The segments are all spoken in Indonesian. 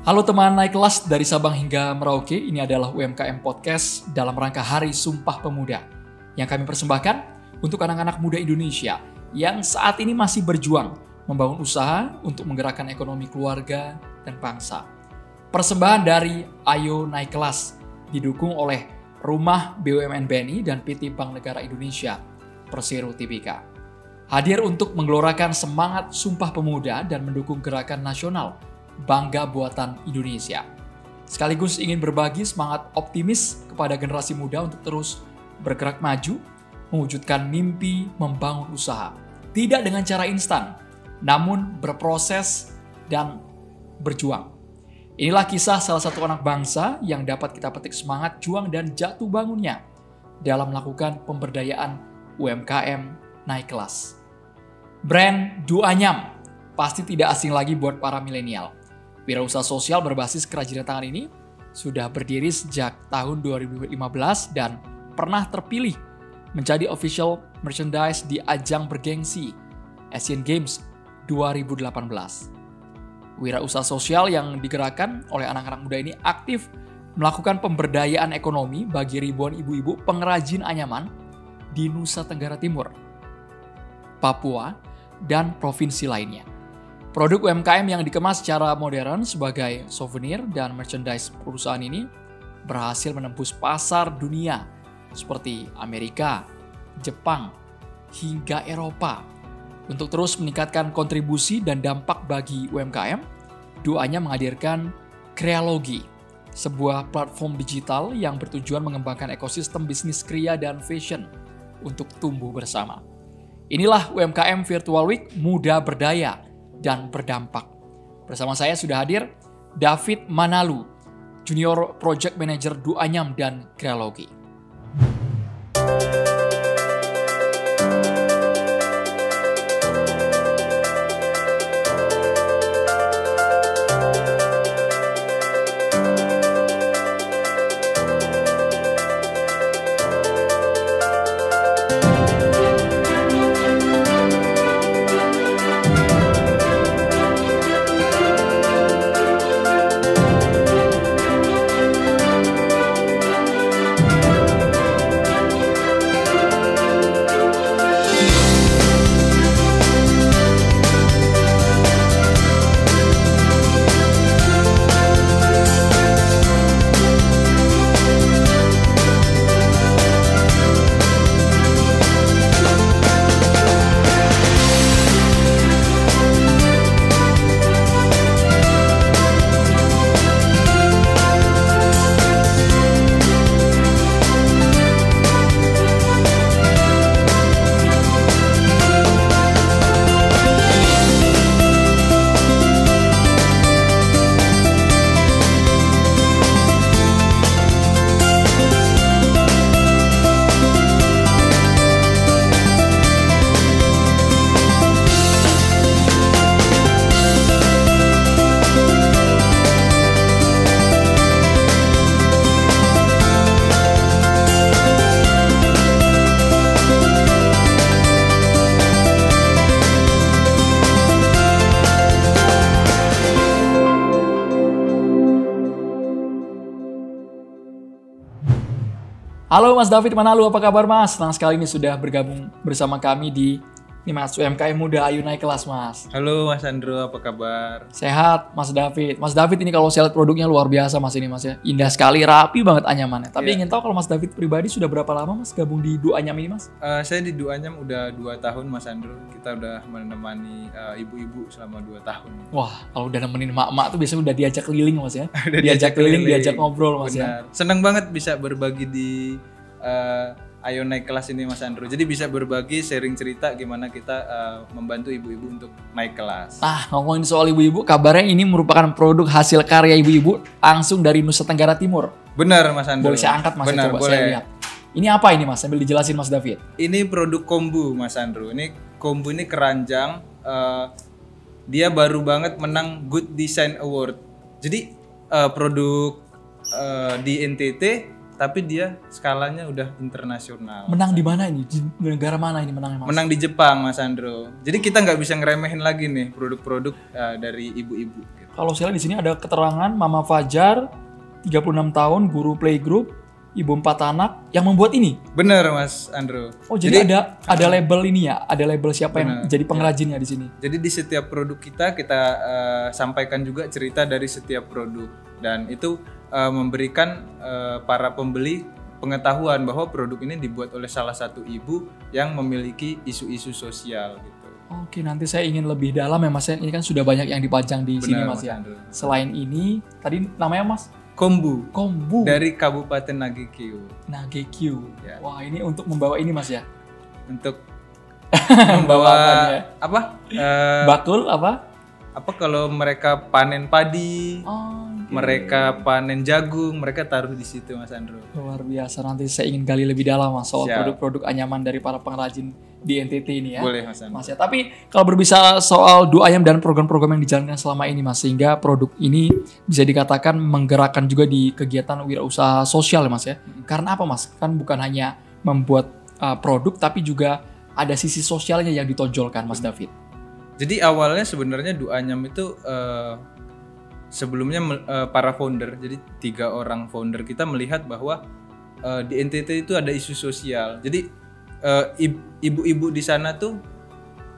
Halo teman naik kelas dari Sabang hingga Merauke, ini adalah UMKM Podcast dalam rangka Hari Sumpah Pemuda yang kami persembahkan untuk anak-anak muda Indonesia yang saat ini masih berjuang membangun usaha untuk menggerakkan ekonomi keluarga dan bangsa. Persembahan dari Ayo Naik Kelas didukung oleh Rumah BUMN BNI dan PT Bank Negara Indonesia, Persero Tbk. Hadir untuk menggelorakan semangat Sumpah Pemuda dan mendukung gerakan nasional Bangga Buatan Indonesia. Sekaligus ingin berbagi semangat optimis kepada generasi muda untuk terus bergerak maju, mewujudkan mimpi membangun usaha. Tidak dengan cara instan, namun berproses dan berjuang. Inilah kisah salah satu anak bangsa yang dapat kita petik semangat juang dan jatuh bangunnya dalam melakukan pemberdayaan UMKM naik kelas. Brand Duanyam pasti tidak asing lagi buat para milenial. Wirausaha sosial berbasis kerajinan tangan ini sudah berdiri sejak tahun 2015 dan pernah terpilih menjadi official merchandise di ajang bergengsi Asian Games 2018. Wirausaha sosial yang digerakkan oleh anak-anak muda ini aktif melakukan pemberdayaan ekonomi bagi ribuan ibu-ibu pengrajin anyaman di Nusa Tenggara Timur, Papua, dan provinsi lainnya. Produk UMKM yang dikemas secara modern sebagai souvenir dan merchandise perusahaan ini berhasil menembus pasar dunia seperti Amerika, Jepang, hingga Eropa. Untuk terus meningkatkan kontribusi dan dampak bagi UMKM, Duanyam menghadirkan Krealogy, sebuah platform digital yang bertujuan mengembangkan ekosistem bisnis kria dan fashion untuk tumbuh bersama. Inilah UMKM Virtual Week Muda Berdaya dan Berdampak. Bersama saya sudah hadir David Manalu, Junior Project Manager Duanyam dan Krealogy. Halo Mas David Manalu, apa kabar Mas? Senang sekali ini sudah bergabung bersama kami di Mas UMKM Muda Ayo Naik Kelas Mas. Halo Mas Andro, apa kabar? Sehat Mas David. Mas David ini kalau saya lihat produknya luar biasa Mas ini Mas ya. Indah sekali, rapi banget anyamannya. Tapi ingin tahu kalau Mas David pribadi sudah berapa lama Mas gabung di Duanyam ini Mas? Saya di Duanyam udah 2 tahun Mas Andro. Kita udah menemani ibu-ibu selama 2 tahun. Wah, kalau udah nemenin mak-mak tuh biasanya udah diajak keliling Mas ya. diajak keliling, diajak ngobrol Mas. Benar. Ya. Senang banget bisa berbagi di Ayo Naik Kelas ini Mas Andro. Jadi bisa berbagi, sharing cerita gimana kita membantu ibu-ibu untuk naik kelas. Ngomongin soal ibu-ibu, kabarnya ini merupakan produk hasil karya ibu-ibu langsung dari Nusa Tenggara Timur. Benar Mas Andro. Boleh saya angkat Mas? Benar, coba boleh. Saya lihat. Ini apa ini Mas? Sambil dijelasin Mas David. Ini produk kombu Mas Andro. Ini kombu ini keranjang. Dia baru banget menang Good Design Award. Jadi produk di NTT tapi dia skalanya udah internasional. Menang di mana ini? Di negara mana ini menangnya Mas? Menang di Jepang Mas Andro. Jadi kita nggak bisa ngeremehin lagi nih produk-produk dari ibu-ibu. Gitu. Kalau saya lihat di sini ada keterangan Mama Fajar, 36 tahun, guru playgroup, ibu 4 anak yang membuat ini. Bener Mas Andro. Oh jadi ada label ini ya, ada label siapa yang jadi pengrajinnya di sini. Jadi di setiap produk kita sampaikan juga cerita dari setiap produk dan itu memberikan para pembeli pengetahuan bahwa produk ini dibuat oleh salah satu ibu yang memiliki isu-isu sosial gitu. Oke, nanti saya ingin lebih dalam ya Mas. Ini kan sudah banyak yang dipajang di sini Mas ya. Andrew. Selain ini, tadi namanya Mas? Kombu. Dari Kabupaten Nagekyo. Ya. Wah, ini untuk membawa ini Mas ya? Untuk membawa apa? Bakul apa? Apa kalau mereka panen padi? Mereka panen jagung, mereka taruh di situ Mas Andro. Luar biasa, nanti saya ingin gali lebih dalam Mas soal produk-produk anyaman dari para pengrajin di NTT ini ya. Boleh Mas Andro. Mas ya, tapi kalau berbicara soal Du Ayam dan program-program yang dijalankan selama ini Mas, sehingga produk ini bisa dikatakan menggerakkan juga di kegiatan wirausaha sosial ya Mas ya. Karena apa Mas? Kan bukan hanya membuat produk tapi juga ada sisi sosialnya yang ditonjolkan Mas David. Jadi awalnya sebenarnya Du Anyam itu sebelumnya para founder, jadi 3 orang founder kita melihat bahwa di NTT itu ada isu sosial. Jadi ibu-ibu di sana tuh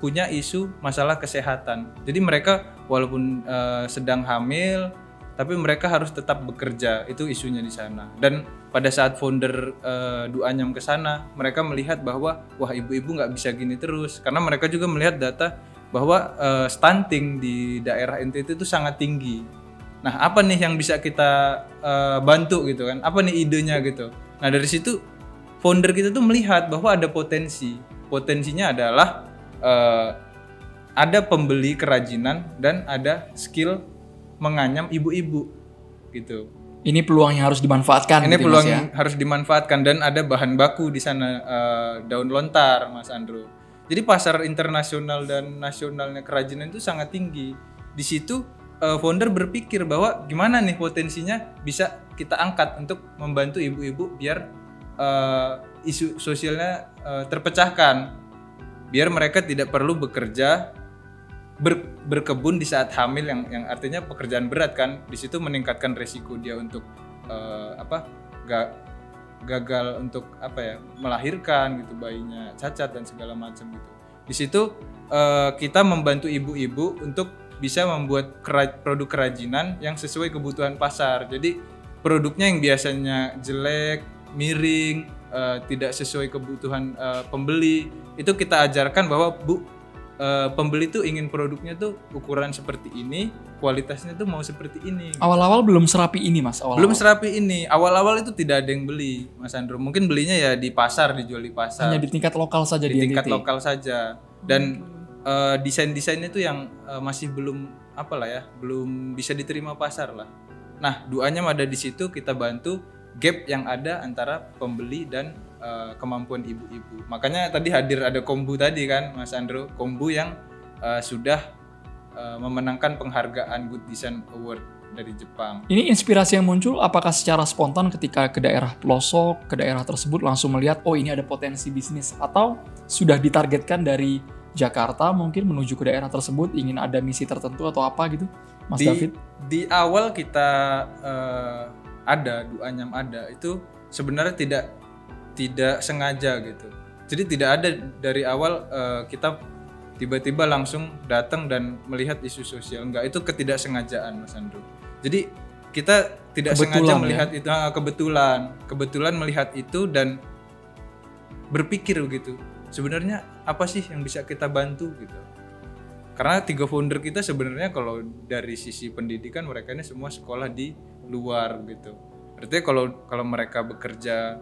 punya isu masalah kesehatan. Jadi mereka walaupun sedang hamil, tapi mereka harus tetap bekerja. Itu isunya di sana. Dan pada saat founder Du Anyam ke sana, mereka melihat bahwa wah ibu-ibu nggak bisa gini terus. Karena mereka juga melihat data bahwa stunting di daerah NTT itu sangat tinggi. Nah, apa nih yang bisa kita bantu gitu kan? Apa nih idenya gitu? Nah, dari situ founder kita tuh melihat bahwa ada potensi. Potensinya adalah ada pembeli kerajinan dan ada skill menganyam ibu-ibu gitu. Ini peluang yang harus dimanfaatkan. Ini peluang yang harus dimanfaatkan dan ada bahan baku di sana daun lontar, Mas Andro. Jadi pasar internasional dan nasionalnya kerajinan itu sangat tinggi. Di situ founder berpikir bahwa gimana nih potensinya bisa kita angkat untuk membantu ibu-ibu biar isu sosialnya terpecahkan, biar mereka tidak perlu bekerja berkebun di saat hamil yang artinya pekerjaan berat kan. Di situ meningkatkan resiko dia untuk gagal untuk melahirkan gitu, bayinya cacat dan segala macam gitu. Di situ kita membantu ibu-ibu untuk bisa membuat produk kerajinan yang sesuai kebutuhan pasar. Jadi produknya yang biasanya jelek, miring, tidak sesuai kebutuhan pembeli, itu kita ajarkan bahwa pembeli tuh ingin produknya tuh ukuran seperti ini, kualitasnya tuh mau seperti ini. Awal-awal belum serapi ini Mas. Belum serapi ini. Awal-awal itu tidak ada yang beli, Mas Andro. Mungkin belinya ya di pasar, dijual di pasar. Hanya di tingkat lokal saja di tingkat lokal saja. Dan desain-desainnya itu yang masih belum belum bisa diterima pasar lah. Nah, Du Anyam ada di situ, kita bantu gap yang ada antara pembeli dan kemampuan ibu-ibu. Makanya tadi hadir ada Kombu tadi kan, Mas Andro, Kombu yang sudah memenangkan penghargaan Good Design Award dari Jepang. Ini inspirasi yang muncul apakah secara spontan ketika ke daerah pelosok, ke daerah tersebut langsung melihat oh ini ada potensi bisnis, atau sudah ditargetkan dari Jakarta mungkin menuju ke daerah tersebut ingin ada misi tertentu atau apa gitu, Mas David? Di awal kita Du Anyam ada itu sebenarnya tidak sengaja gitu. Jadi tidak ada dari awal kita tiba-tiba langsung datang dan melihat isu sosial. Enggak, itu ketidaksengajaan Mas Andrew. Jadi kita tidak sengaja melihat itu, kebetulan melihat itu dan berpikir gitu. Sebenarnya apa sih yang bisa kita bantu gitu. Karena 3 founder kita sebenarnya kalau dari sisi pendidikan mereka ini semua sekolah di luar gitu. Artinya kalau mereka bekerja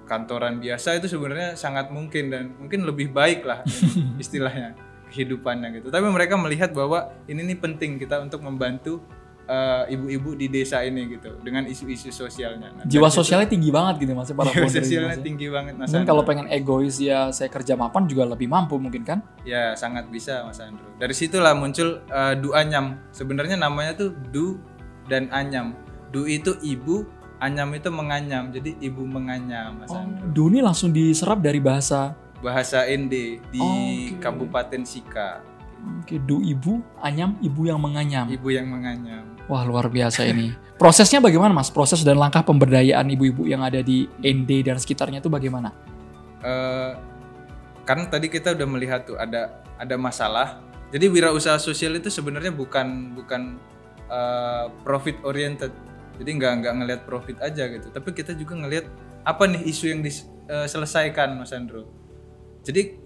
kantoran biasa itu sebenarnya sangat mungkin dan mungkin lebih baik lah istilahnya kehidupannya gitu. Tapi mereka melihat bahwa ini nih penting kita untuk membantu ibu-ibu di desa ini gitu dengan isu-isu sosialnya. Nah, jiwa sosialnya tinggi banget gitu Mas, para founder. Jiwa sosialnya tinggi banget Mas. Mungkin kalau pengen egois ya saya kerja mapan juga lebih mampu mungkin kan? Ya sangat bisa Mas Andrew. Dari situlah muncul Du Anyam. Sebenarnya namanya tuh Du dan Anyam. Du itu ibu, anyam itu menganyam, jadi ibu menganyam, Mas Andro. Duni langsung diserap dari bahasa ND di Kabupaten Sika. Oke, du ibu, anyam ibu yang menganyam. Ibu yang menganyam. Wah, luar biasa ini. Prosesnya bagaimana, Mas? Proses dan langkah pemberdayaan ibu-ibu yang ada di ND dan sekitarnya itu bagaimana? Karena tadi kita udah melihat tuh ada masalah. Jadi wirausaha sosial itu sebenarnya bukan profit oriented. Jadi nggak ngelihat profit aja gitu. Tapi kita juga ngelihat apa nih isu yang diselesaikan, Mas Andro. Jadi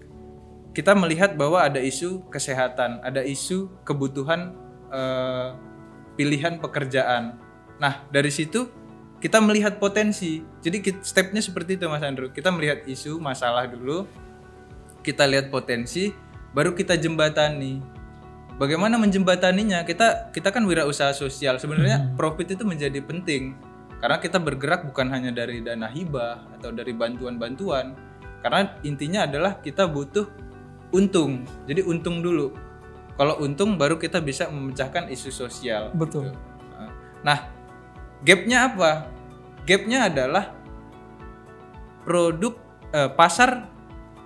kita melihat bahwa ada isu kesehatan, ada isu kebutuhan pilihan pekerjaan. Nah, dari situ kita melihat potensi. Jadi stepnya seperti itu, Mas Andro. Kita melihat isu masalah dulu, kita lihat potensi, baru kita jembatani. Bagaimana menjembataninya? Kita kan wirausaha sosial. Sebenarnya profit itu menjadi penting karena kita bergerak bukan hanya dari dana hibah atau dari bantuan-bantuan. Karena intinya adalah kita butuh untung. Jadi untung dulu. Kalau untung baru kita bisa memecahkan isu sosial. Betul. Gitu. Nah, gapnya apa? Gapnya adalah produk pasar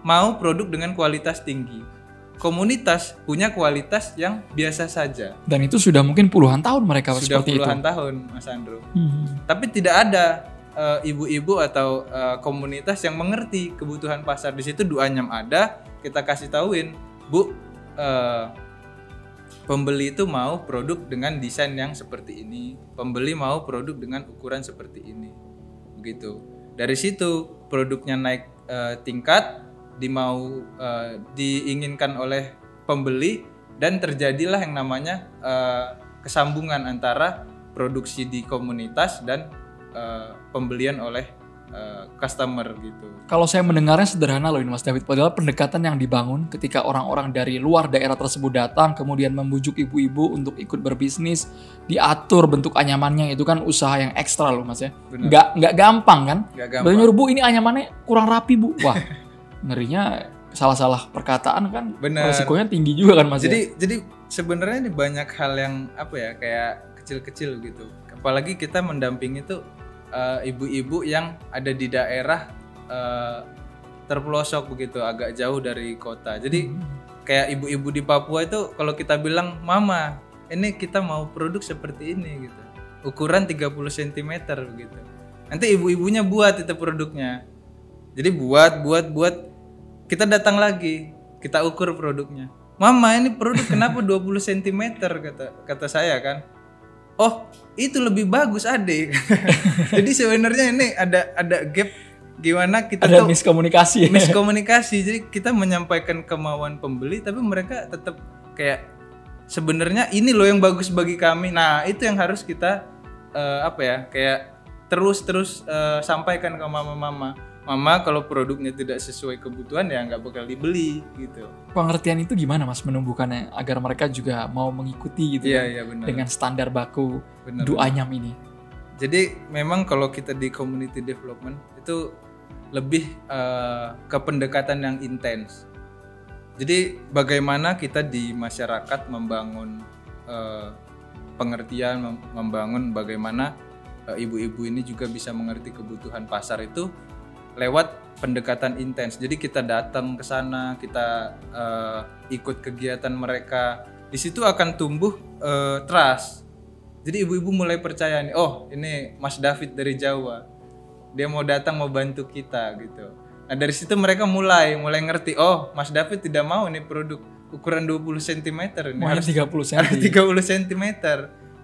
mau produk dengan kualitas tinggi. Komunitas punya kualitas yang biasa saja. Dan itu sudah mungkin puluhan tahun mereka sudah seperti itu. Sudah puluhan tahun, Mas Andro. Tapi tidak ada ibu-ibu atau komunitas yang mengerti kebutuhan pasar. Di situ Duanyam ada, kita kasih tahuin, Bu, pembeli itu mau produk dengan desain yang seperti ini. Pembeli mau produk dengan ukuran seperti ini. Begitu. Dari situ produknya naik tingkat, diinginkan oleh pembeli, dan terjadilah yang namanya kesambungan antara produksi di komunitas dan pembelian oleh customer gitu. Kalau saya mendengarnya sederhana loh ini, Mas David, padahal pendekatan yang dibangun ketika orang-orang dari luar daerah tersebut datang kemudian membujuk ibu-ibu untuk ikut berbisnis, diatur bentuk anyamannya, itu kan usaha yang ekstra loh, Mas ya. Nggak gampang kan? Baru nyuruh, Bu, ini anyamannya kurang rapi, Bu. Wah, ngerinya salah-salah perkataan kan. Bener. Resikonya tinggi juga kan, Mas. Jadi sebenarnya ini banyak hal yang kayak kecil-kecil gitu. Apalagi kita mendampingi tuh ibu-ibu yang ada di daerah terpelosok begitu, agak jauh dari kota. Jadi kayak ibu-ibu di Papua itu kalau kita bilang, "Mama, ini kita mau produk seperti ini," gitu. Ukuran 30 cm begitu. Nanti ibu-ibunya buat itu produknya. Jadi buat, kita datang lagi, kita ukur produknya. "Mama, ini produk kenapa 20 cm?" kata saya kan. "Oh, itu lebih bagus, Adik." Jadi sebenarnya ini ada gap gimana kita ada miskomunikasi. Jadi kita menyampaikan kemauan pembeli tapi mereka tetap kayak sebenarnya ini loh yang bagus bagi kami. Nah, itu yang harus kita kayak terus sampaikan ke mama. Mama, kalau produknya tidak sesuai kebutuhan ya nggak bakal dibeli gitu. Pengertian itu gimana, Mas, menumbuhkannya agar mereka juga mau mengikuti gitu dengan standar baku Duanyam ini? Jadi memang kalau kita di community development itu lebih ke pendekatan yang intens. Jadi bagaimana kita di masyarakat membangun pengertian, membangun bagaimana ibu-ibu ini juga bisa mengerti kebutuhan pasar itu lewat pendekatan intens. Jadi kita datang ke sana, kita ikut kegiatan mereka. Di situ akan tumbuh trust. Jadi ibu-ibu mulai percaya nih, oh ini Mas David dari Jawa, dia mau datang mau bantu kita gitu. Nah dari situ mereka mulai ngerti, oh Mas David tidak mau nih produk ukuran 20 cm ini, harus 30 cm. Harus 30 cm.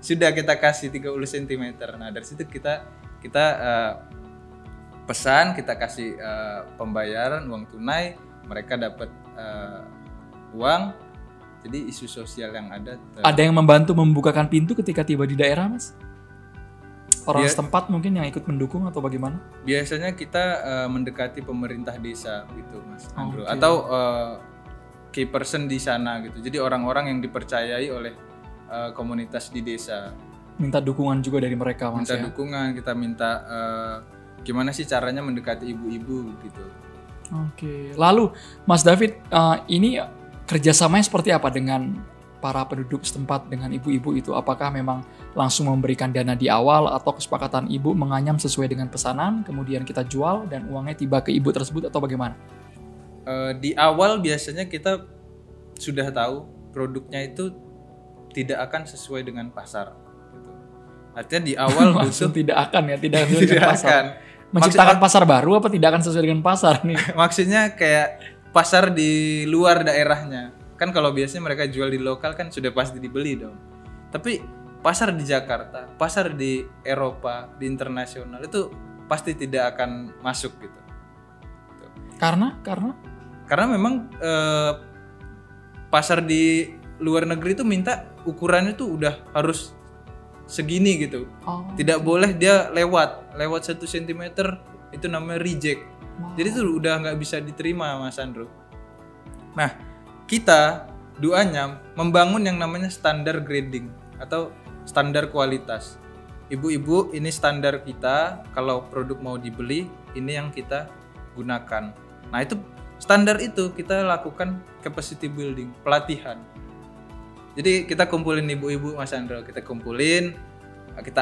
Sudah kita kasih 30 cm. Nah dari situ kita pesan, kita kasih pembayaran uang tunai, mereka dapat uang. Jadi isu sosial yang ada. Ada yang membantu membukakan pintu ketika tiba di daerah, Mas? Orang setempat mungkin yang ikut mendukung atau bagaimana? Biasanya kita mendekati pemerintah desa gitu, Mas Andrew. Atau key person di sana gitu. Jadi orang-orang yang dipercayai oleh komunitas di desa. Minta dukungan juga dari mereka, Mas. Minta dukungan, kita minta gimana sih caranya mendekati ibu-ibu gitu. Oke. Lalu Mas David, ini kerjasamanya seperti apa dengan para penduduk setempat dengan ibu-ibu itu? Apakah memang langsung memberikan dana di awal atau kesepakatan ibu menganyam sesuai dengan pesanan, kemudian kita jual dan uangnya tiba ke ibu tersebut atau bagaimana? Di awal biasanya kita sudah tahu produknya itu tidak akan sesuai dengan pasar. Gitu. Artinya di awal Langsung tidak akan ya, tidak sesuai tidak dengan pasar. akan. Menciptakan pasar baru apa tidak akan sesuai dengan pasar nih? Maksudnya kayak pasar di luar daerahnya. Kan kalau biasanya mereka jual di lokal kan sudah pasti dibeli dong. Tapi pasar di Jakarta, pasar di Eropa, di internasional itu pasti tidak akan masuk gitu. Karena memang pasar di luar negeri itu minta ukurannya tuh udah harus segini gitu. Tidak boleh dia lewat 1 cm itu namanya reject. Jadi itu udah nggak bisa diterima Mas Andro. Nah kita Duanyam membangun yang namanya standar grading atau standar kualitas. Ibu-ibu ini standar kita, kalau produk mau dibeli ini yang kita gunakan. Nah itu standar itu kita lakukan capacity building, pelatihan. Jadi kita kumpulin ibu-ibu Mas Andro, kita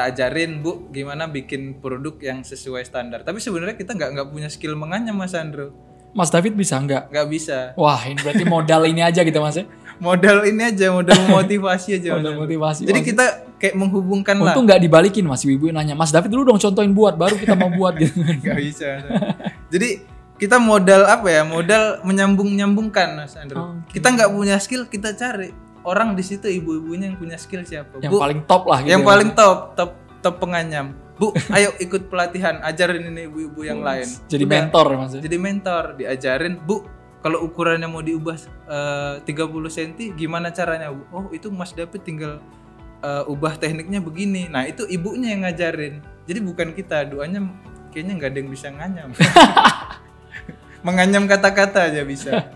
ajarin Bu gimana bikin produk yang sesuai standar. Tapi sebenarnya kita nggak punya skill menganyam Mas Andro. Mas David bisa nggak? Nggak bisa. Wah ini berarti modal ini aja gitu Mas ya? Modal ini aja, modal motivasi aja. Modal motivasi. Jadi kita kayak menghubungkan lah. Untung nggak dibalikin Mas, ibu nanya Mas David dulu dong contohin buat, baru kita mau buat gitu. Nggak bisa. Jadi kita modal apa ya? Modal menyambungkan Mas Andro. Kita nggak punya skill, kita cari orang di situ, ibu-ibunya yang punya skill siapa? Yang paling top lah gitu. Yang paling top penganyam. Bu, ayo ikut pelatihan, ajarin ini ibu-ibu yang lain. Jadi mentor Mas. Jadi mentor, diajarin, Bu, kalau ukurannya mau diubah 30 cm gimana caranya, Bu? Oh, itu Mas David tinggal ubah tekniknya begini. Nah, itu ibunya yang ngajarin. Jadi bukan kita, doanya kayaknya nggak ada yang bisa nganyam. Menganyam kata-kata aja bisa.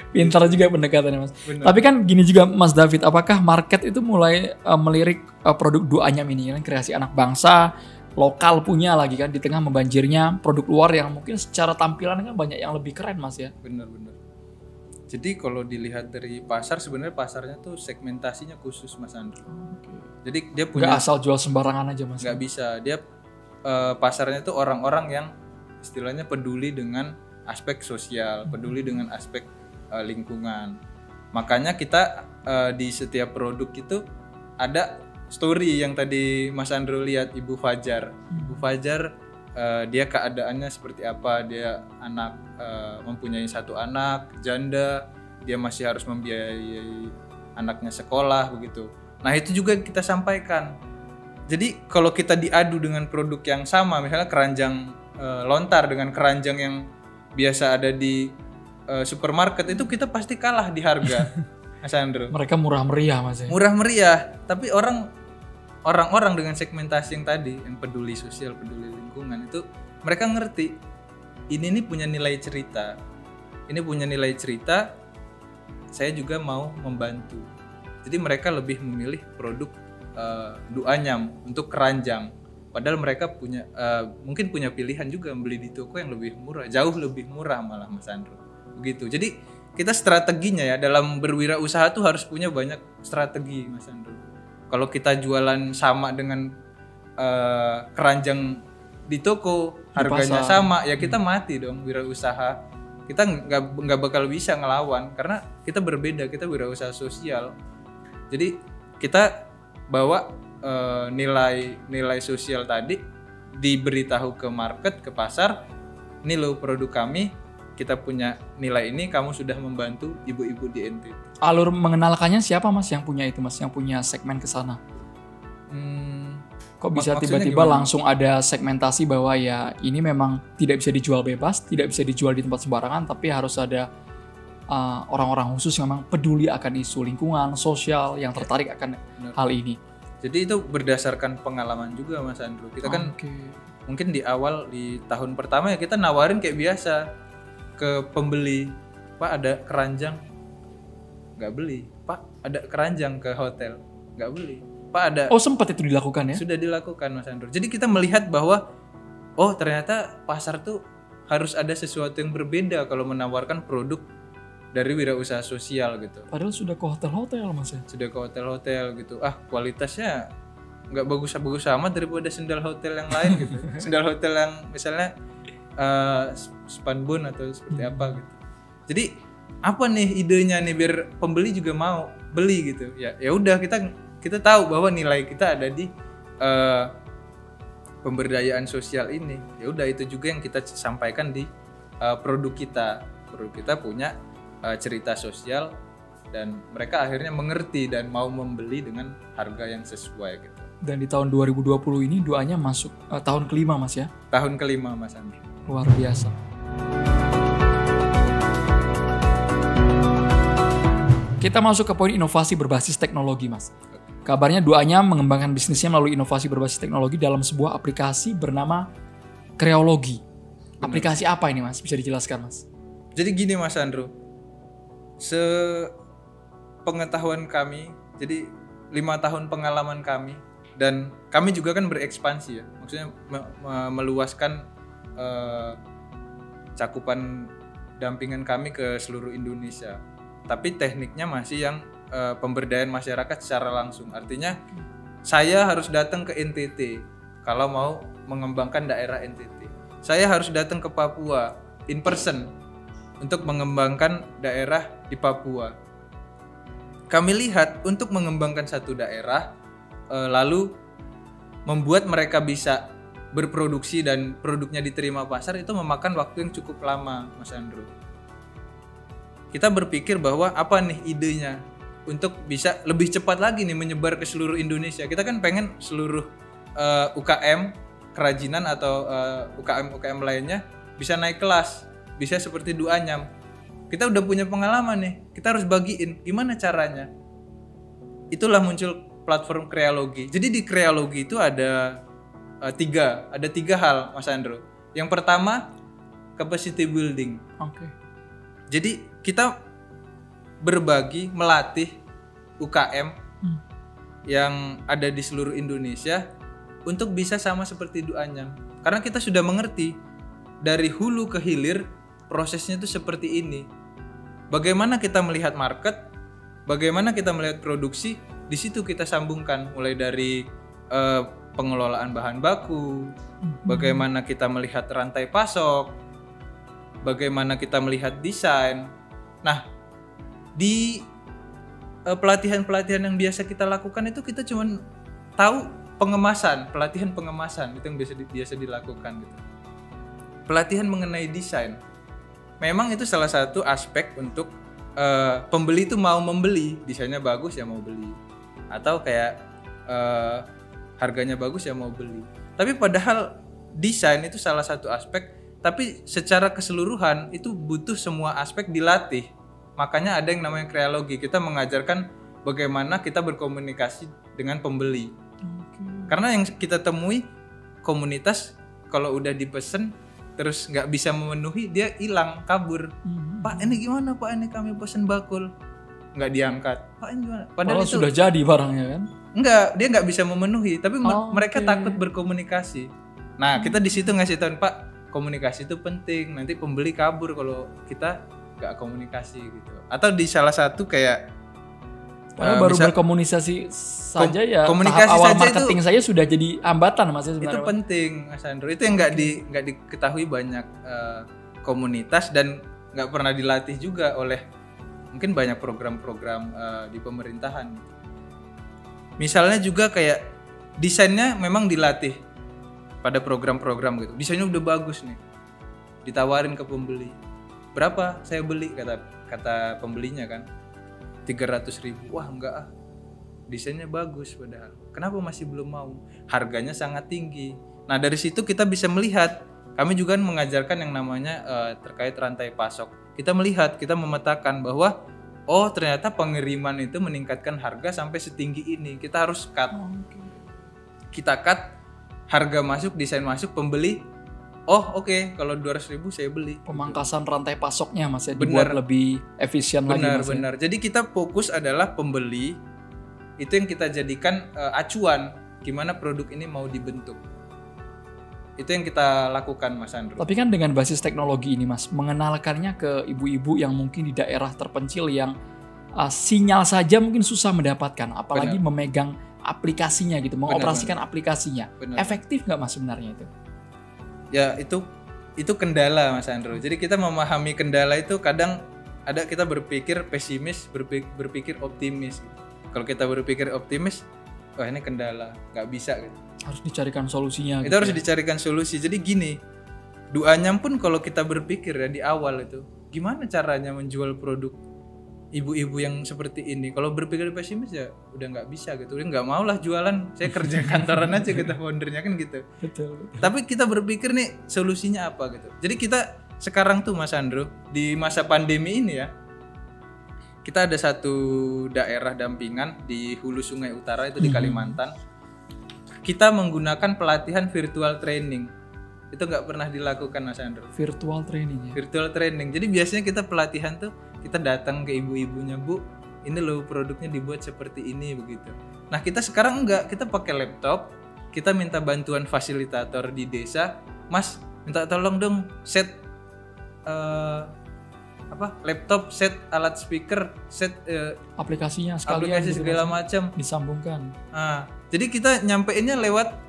Pintar juga pendekatannya Mas. Bener. Tapi kan gini juga Mas David, apakah market itu mulai melirik produk Duanyam ini kan kreasi anak bangsa, lokal punya lagi kan, di tengah membanjirnya produk luar yang mungkin secara tampilan kan banyak yang lebih keren Mas ya. Bener. Jadi kalau dilihat dari pasar, sebenarnya pasarnya tuh segmentasinya khusus Mas Andro. Jadi dia punya, nggak asal jual sembarangan aja Mas. Nggak bisa. Dia pasarnya tuh orang-orang yang istilahnya peduli dengan aspek sosial, peduli dengan aspek lingkungan. Makanya kita di setiap produk itu ada story yang tadi Mas Andro lihat, Ibu Fajar. Ibu Fajar dia keadaannya seperti apa, dia mempunyai 1 anak, janda, dia masih harus membiayai anaknya sekolah begitu. Nah itu juga kita sampaikan. Jadi kalau kita diadu dengan produk yang sama, misalnya keranjang lontar dengan keranjang yang biasa ada di supermarket, itu kita pasti kalah di harga. Mas Andro. Mereka murah meriah Mas ya. Murah meriah, tapi orang-orang dengan segmentasi yang tadi, yang peduli sosial, peduli lingkungan, itu mereka ngerti ini nih punya nilai cerita. Ini punya nilai cerita, saya juga mau membantu. Jadi mereka lebih memilih produk Duanyam untuk keranjang. Padahal mereka mungkin punya pilihan juga beli di toko yang lebih murah, jauh lebih murah malah Mas Andro. Begitu. Jadi kita strateginya ya dalam berwirausaha tuh harus punya banyak strategi Mas Andro. Kalau kita jualan sama dengan keranjang di toko, harganya sama, ya kita mati dong wirausaha. Kita nggak bakal bisa ngelawan karena kita berbeda, kita wirausaha sosial. Jadi kita bawa nilai sosial tadi, diberitahu ke market, ke pasar, ini loh produk kami, kita punya nilai ini, kamu sudah membantu ibu-ibu di NTT. Alur mengenalkannya siapa Mas yang punya itu Mas, yang punya segmen ke sana? Kok bisa tiba-tiba langsung ada segmentasi bahwa ya ini memang tidak bisa dijual bebas, tidak bisa dijual di tempat sembarangan, tapi harus ada orang-orang khusus yang memang peduli akan isu lingkungan, sosial, yang tertarik akan hal ini. Jadi itu berdasarkan pengalaman juga Mas Andro. Kita kan mungkin di awal, di tahun pertama ya kita nawarin kayak biasa ke pembeli, Pak ada keranjang, nggak beli. Pak ada keranjang ke hotel, nggak beli. Pak ada. Oh sempat itu dilakukan ya? Sudah dilakukan Mas Andro. Jadi kita melihat bahwa oh ternyata pasar tuh harus ada sesuatu yang berbeda kalau menawarkan produk dari wirausaha sosial gitu. Padahal sudah ke hotel-hotel Mas ya. Sudah ke hotel-hotel gitu. Kualitasnya nggak bagus-bagus amat daripada sendal hotel yang lain gitu. Sendal hotel yang misalnya Spanbun atau seperti apa gitu. Jadi apa nih idenya nih biar pembeli juga mau beli gitu. Ya udah kita tahu bahwa nilai kita ada di pemberdayaan sosial ini. Ya udah itu juga yang kita sampaikan di produk kita. Produk kita punya cerita sosial dan mereka akhirnya mengerti dan mau membeli dengan harga yang sesuai gitu. Dan di tahun 2020 ini doanya masuk tahun kelima Mas ya. Tahun kelima Mas Andri. Luar biasa. Kita masuk ke poin inovasi berbasis teknologi Mas. Kabarnya doanya mengembangkan bisnisnya melalui inovasi berbasis teknologi dalam sebuah aplikasi bernama Kreologi. Aplikasi apa ini Mas? Bisa dijelaskan Mas? Jadi gini Mas Andrew, sepengetahuan kami, jadi 5 tahun pengalaman kami, dan kami juga kan berekspansi ya, maksudnya meluaskan cakupan dampingan kami ke seluruh Indonesia. Tapi tekniknya masih yang pemberdayaan masyarakat secara langsung. Artinya saya harus datang ke NTT kalau mau mengembangkan daerah NTT. Saya harus datang ke Papua in person untuk mengembangkan daerah di Papua. Kami lihat untuk mengembangkan satu daerah, lalu membuat mereka bisa berproduksi dan produknya diterima pasar itu memakan waktu yang cukup lama, Mas Andrew. Kita berpikir bahwa apa nih idenya untuk bisa lebih cepat lagi nih menyebar ke seluruh Indonesia. Kita kan pengen seluruh UKM kerajinan atau UKM lainnya bisa naik kelas. Bisa seperti Duanyam. Kita udah punya pengalaman nih. Kita harus bagiin. Gimana caranya? Itulah muncul platform Kreologi. Jadi di Kreologi itu ada tiga hal, Mas Andrew. Yang pertama, capacity building. Oke. Jadi kita berbagi, melatih UKM yang ada di seluruh Indonesia untuk bisa sama seperti Duanyam. Karena kita sudah mengerti dari hulu ke hilir prosesnya itu seperti ini. Bagaimana kita melihat market, bagaimana kita melihat produksi, di situ kita sambungkan mulai dari pengelolaan bahan baku, bagaimana kita melihat rantai pasok, bagaimana kita melihat desain. Nah, di pelatihan-pelatihan yang biasa kita lakukan itu kita cuma tahu pengemasan, pelatihan pengemasan itu yang biasa dilakukan gitu. Pelatihan mengenai desain. Memang itu salah satu aspek untuk pembeli itu mau membeli, desainnya bagus ya mau beli, atau kayak harganya bagus ya mau beli. Tapi padahal desain itu salah satu aspek, tapi secara keseluruhan itu butuh semua aspek dilatih. Makanya ada yang namanya Kreologi. Kita mengajarkan bagaimana kita berkomunikasi dengan pembeli. Karena yang kita temui komunitas kalau udah dipesen terus nggak bisa memenuhi, dia hilang, kabur. Pak ini gimana Pak, ini kami pesen bakul, nggak diangkat. Pak ini gimana? Padahal itu sudah jadi barangnya kan? Enggak, dia nggak bisa memenuhi, tapi mereka takut berkomunikasi. Nah kita di situ ngasih tahu Pak, komunikasi itu penting. Nanti pembeli kabur kalau kita nggak komunikasi gitu. Atau di salah satu kayak baru berkomunikasi saja ya, komunikasi tahap awal saja marketing saya sudah jadi hambatan Mas sebenarnya. Itu penting Mas Andrew. Itu yang nggak diketahui banyak komunitas dan nggak pernah dilatih juga oleh mungkin banyak program-program di pemerintahan. Misalnya juga kayak desainnya memang dilatih pada program-program gitu. Desainnya udah bagus nih, ditawarin ke pembeli. Berapa saya beli kata pembelinya kan? 300.000. Wah enggak desainnya bagus padahal. Kenapa masih belum mau? Harganya sangat tinggi. Nah dari situ kita bisa melihat. Kami juga mengajarkan yang namanya terkait rantai pasok. Kita melihat, kita memetakan bahwa oh ternyata pengiriman itu meningkatkan harga sampai setinggi ini. Kita harus cut. Kita cut harga masuk, desain masuk, pembeli. Oh oke, kalau 200.000 saya beli. Pemangkasan rantai pasoknya Mas ya, dibuat lebih efisien lagi Mas. Benar. Jadi kita fokus adalah pembeli. Itu yang kita jadikan acuan gimana produk ini mau dibentuk. Itu yang kita lakukan Mas Andrew. Tapi kan dengan basis teknologi ini Mas, mengenalkannya ke ibu-ibu yang mungkin di daerah terpencil yang sinyal saja mungkin susah mendapatkan, apalagi memegang aplikasinya gitu, mengoperasikan aplikasinya. Efektif nggak Mas sebenarnya itu? Ya itu kendala Mas Andrew. Jadi kita memahami kendala itu kadang ada kita berpikir pesimis, berpikir optimis. Kalau kita berpikir optimis, wah ini kendala, nggak bisa gitu. Harus dicarikan solusinya. Itu harus dicarikan solusi. Jadi gini, Duanyam pun kalau kita berpikir ya di awal itu, gimana caranya menjual produk ibu-ibu yang seperti ini? Kalau berpikir pesimis ya udah nggak bisa gitu. Udah nggak mau lah jualan, saya kerja kantoran aja kita foundernya kan gitu. Betul. Tapi kita berpikir nih solusinya apa gitu. Jadi kita sekarang tuh Mas Andrew di masa pandemi ini ya, kita ada satu daerah dampingan di Hulu Sungai Utara itu di Kalimantan. Kita menggunakan pelatihan virtual training. Itu nggak pernah dilakukan Mas Andrew. Virtual training ya? Virtual training. Jadi biasanya kita pelatihan tuh kita datang ke ibu-ibunya, Bu, ini loh produknya dibuat seperti ini begitu. Nah kita sekarang enggak, kita pakai laptop, kita minta bantuan fasilitator di desa, Mas minta tolong dong set laptop, set alat speaker, set aplikasinya sekalian aplikasi gitu, segala macam disambungkan. Jadi kita nyampeinnya lewat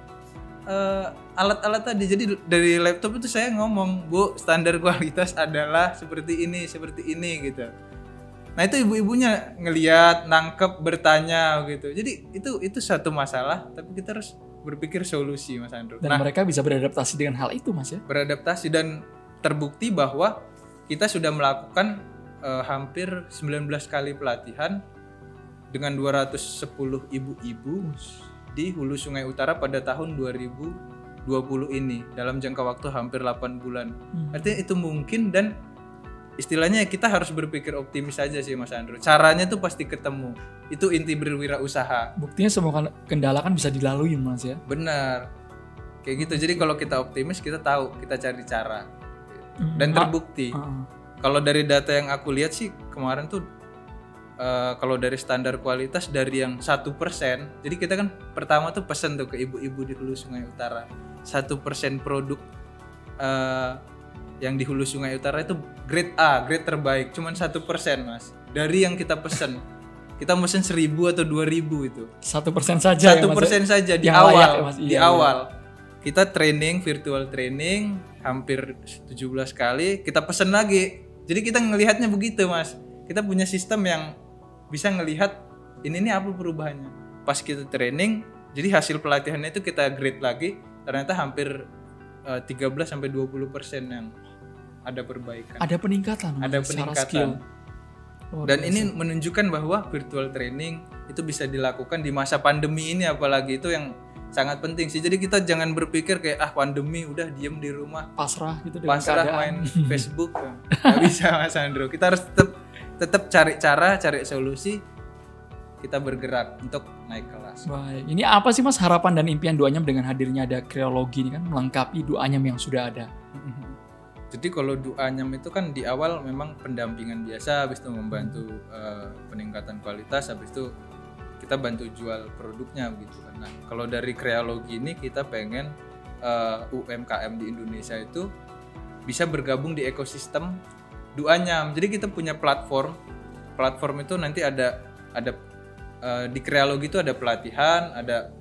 alat-alat tadi. Jadi dari laptop itu saya ngomong, Bu, standar kualitas adalah seperti ini gitu. Nah itu ibu-ibunya ngelihat, nangkep, bertanya gitu. Jadi itu satu masalah, tapi kita harus berpikir solusi Mas Andrew. Dan mereka bisa beradaptasi dengan hal itu Mas ya? Beradaptasi dan terbukti bahwa kita sudah melakukan hampir 19 kali pelatihan dengan 210 ibu-ibu di Hulu Sungai Utara pada tahun 2020 ini dalam jangka waktu hampir 8 bulan. Artinya itu mungkin dan istilahnya kita harus berpikir optimis saja sih Mas Andrew. Caranya tuh pasti ketemu. Itu inti berwirausaha. Buktinya semua kendala kan bisa dilalui Mas ya? Benar. Kayak gitu. Jadi kalau kita optimis kita tahu, kita cari cara. Dan terbukti. Kalau dari data yang aku lihat sih kemarin tuh kalau dari standar kualitas dari yang 1%, jadi kita kan pertama tuh pesen tuh ke ibu-ibu di Hulu Sungai Utara 1% produk yang di Hulu Sungai Utara itu grade A, grade terbaik, cuman 1% Mas dari yang kita pesen. Kita mesen 1.000 atau 2.000 itu 1% saja 1% ya, saja di awal ya, Mas? Awal kita training, virtual training hampir 17 kali, kita pesen lagi. Jadi kita ngelihatnya begitu Mas, kita punya sistem yang bisa ngelihat ini apa perubahannya. Pas kita training, jadi hasil pelatihannya itu kita grade lagi, ternyata hampir 13-20% yang ada perbaikan. Ada peningkatan. Ada peningkatan. Dan ini menunjukkan bahwa virtual training itu bisa dilakukan di masa pandemi ini, apalagi itu yang sangat penting sih. Jadi kita jangan berpikir kayak pandemi udah diem di rumah pasrah gitu dengan pasrah main Facebook. Nggak bisa Mas Andrew. Kita harus tetap cari cara, cari solusi, kita bergerak untuk naik kelas. Baik, ini apa sih Mas harapan dan impian Duanyam dengan hadirnya ada Kreologi ini kan melengkapi Duanyam yang sudah ada? Jadi kalau Duanyam itu kan di awal memang pendampingan biasa, habis itu membantu peningkatan kualitas, habis itu kita bantu jual produknya begitu kan. Nah, kalau dari Kreologi ini kita pengen UMKM di Indonesia itu bisa bergabung di ekosistem Duanyam. Jadi kita punya platform itu nanti ada di Kreologi itu ada pelatihan, ada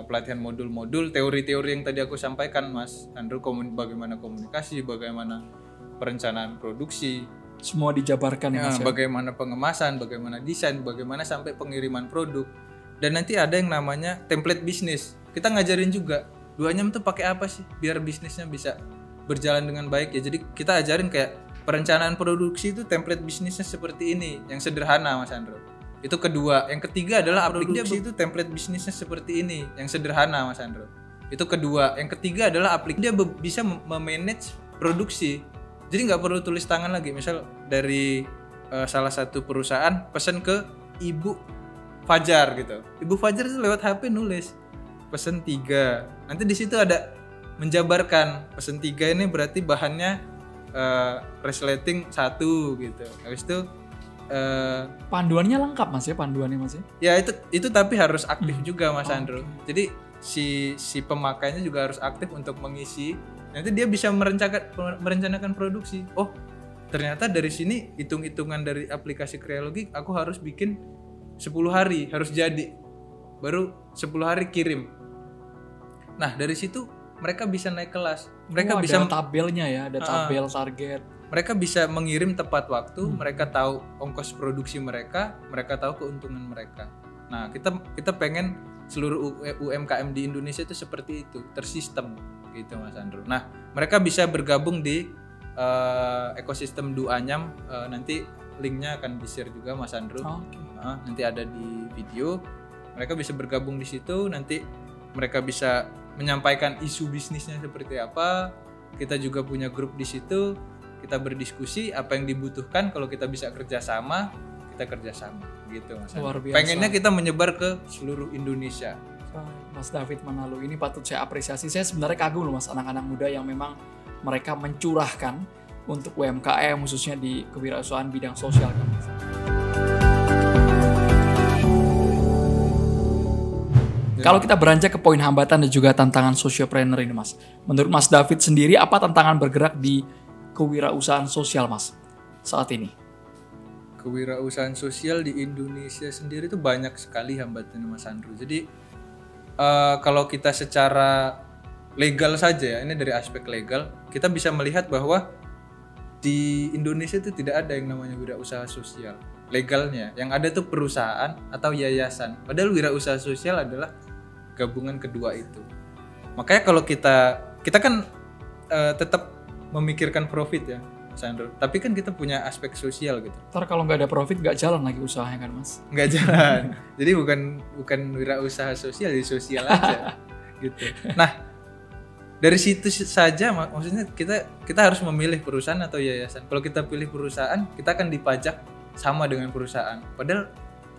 pelatihan modul-modul, teori-teori yang tadi aku sampaikan Mas Andrew, bagaimana komunikasi, bagaimana perencanaan produksi, semua dijabarkan ya Mas ya? Bagaimana pengemasan, bagaimana desain, bagaimana sampai pengiriman produk. Dan nanti ada yang namanya template bisnis. Kita ngajarin juga Duanyam tuh pakai apa sih biar bisnisnya bisa berjalan dengan baik ya. Jadi kita ajarin kayak perencanaan produksi itu template bisnisnya seperti ini, yang sederhana Mas Andrew. Itu kedua. Yang ketiga adalah aplikasi itu template bisnisnya seperti ini, yang sederhana Mas Andrew. Itu kedua. Yang ketiga adalah aplikasi dia bisa memanage produksi. Jadi nggak perlu tulis tangan lagi. Misal dari salah satu perusahaan pesen ke Ibu Fajar gitu. Ibu Fajar itu lewat HP nulis pesen 3. Nanti di situ ada menjabarkan pesen 3 ini berarti bahannya resleting 1 gitu. Habis itu panduannya lengkap Mas ya, panduannya Mas ya? Ya itu tapi harus aktif juga Mas Andrew. Jadi si pemakainya juga harus aktif untuk mengisi. Nanti dia bisa merencanakan produksi. Oh, ternyata dari sini hitung-hitungan dari aplikasi Kreology aku harus bikin 10 hari harus jadi. Baru 10 hari kirim. Nah, dari situ mereka bisa naik kelas. Mereka bisa ada tabelnya ya, ada tabel target. Mereka bisa mengirim tepat waktu, mereka tahu ongkos produksi mereka tahu keuntungan mereka. Nah, kita pengen seluruh UMKM di Indonesia itu seperti itu, tersistem gitu Mas Andrew. Nah, mereka bisa bergabung di ekosistem Duanyam, nanti linknya akan di-share juga Mas Andrew. Nanti ada di video. Mereka bisa bergabung di situ, nanti mereka bisa menyampaikan isu bisnisnya seperti apa. Kita juga punya grup di situ. Kita berdiskusi apa yang dibutuhkan, kalau kita bisa kerjasama, kita kerjasama gitu Mas. Luar biasa. Pengennya kita menyebar ke seluruh Indonesia. Mas David Manalu ini patut saya apresiasi. Saya sebenarnya kagum loh Mas, anak-anak muda yang memang mereka mencurahkan untuk UMKM khususnya di kewirausahaan bidang sosial kan Mas. Kalau kita beranjak ke poin hambatan dan juga tantangan sociopreneur ini Mas, menurut Mas David sendiri apa tantangan bergerak di kewirausahaan sosial Mas saat ini? Kewirausahaan sosial di Indonesia sendiri itu banyak sekali hambatannya Mas Andrew. Jadi kalau kita secara legal saja ya, ini dari aspek legal, kita bisa melihat bahwa di Indonesia itu tidak ada yang namanya wirausaha sosial. Legalnya, yang ada tuh perusahaan atau yayasan. Padahal wirausaha sosial adalah gabungan kedua itu. Makanya kalau kita kan tetap memikirkan profit ya, Mas Andrew. Tapi kan kita punya aspek sosial gitu. Ntar kalau nggak ada profit nggak jalan lagi usahanya kan Mas? Nggak jalan. Jadi bukan wirausaha sosial, jadi sosial aja gitu. Nah, dari situ saja maksudnya kita harus memilih perusahaan atau yayasan. Kalau kita pilih perusahaan, kita akan dipajak sama dengan perusahaan. Padahal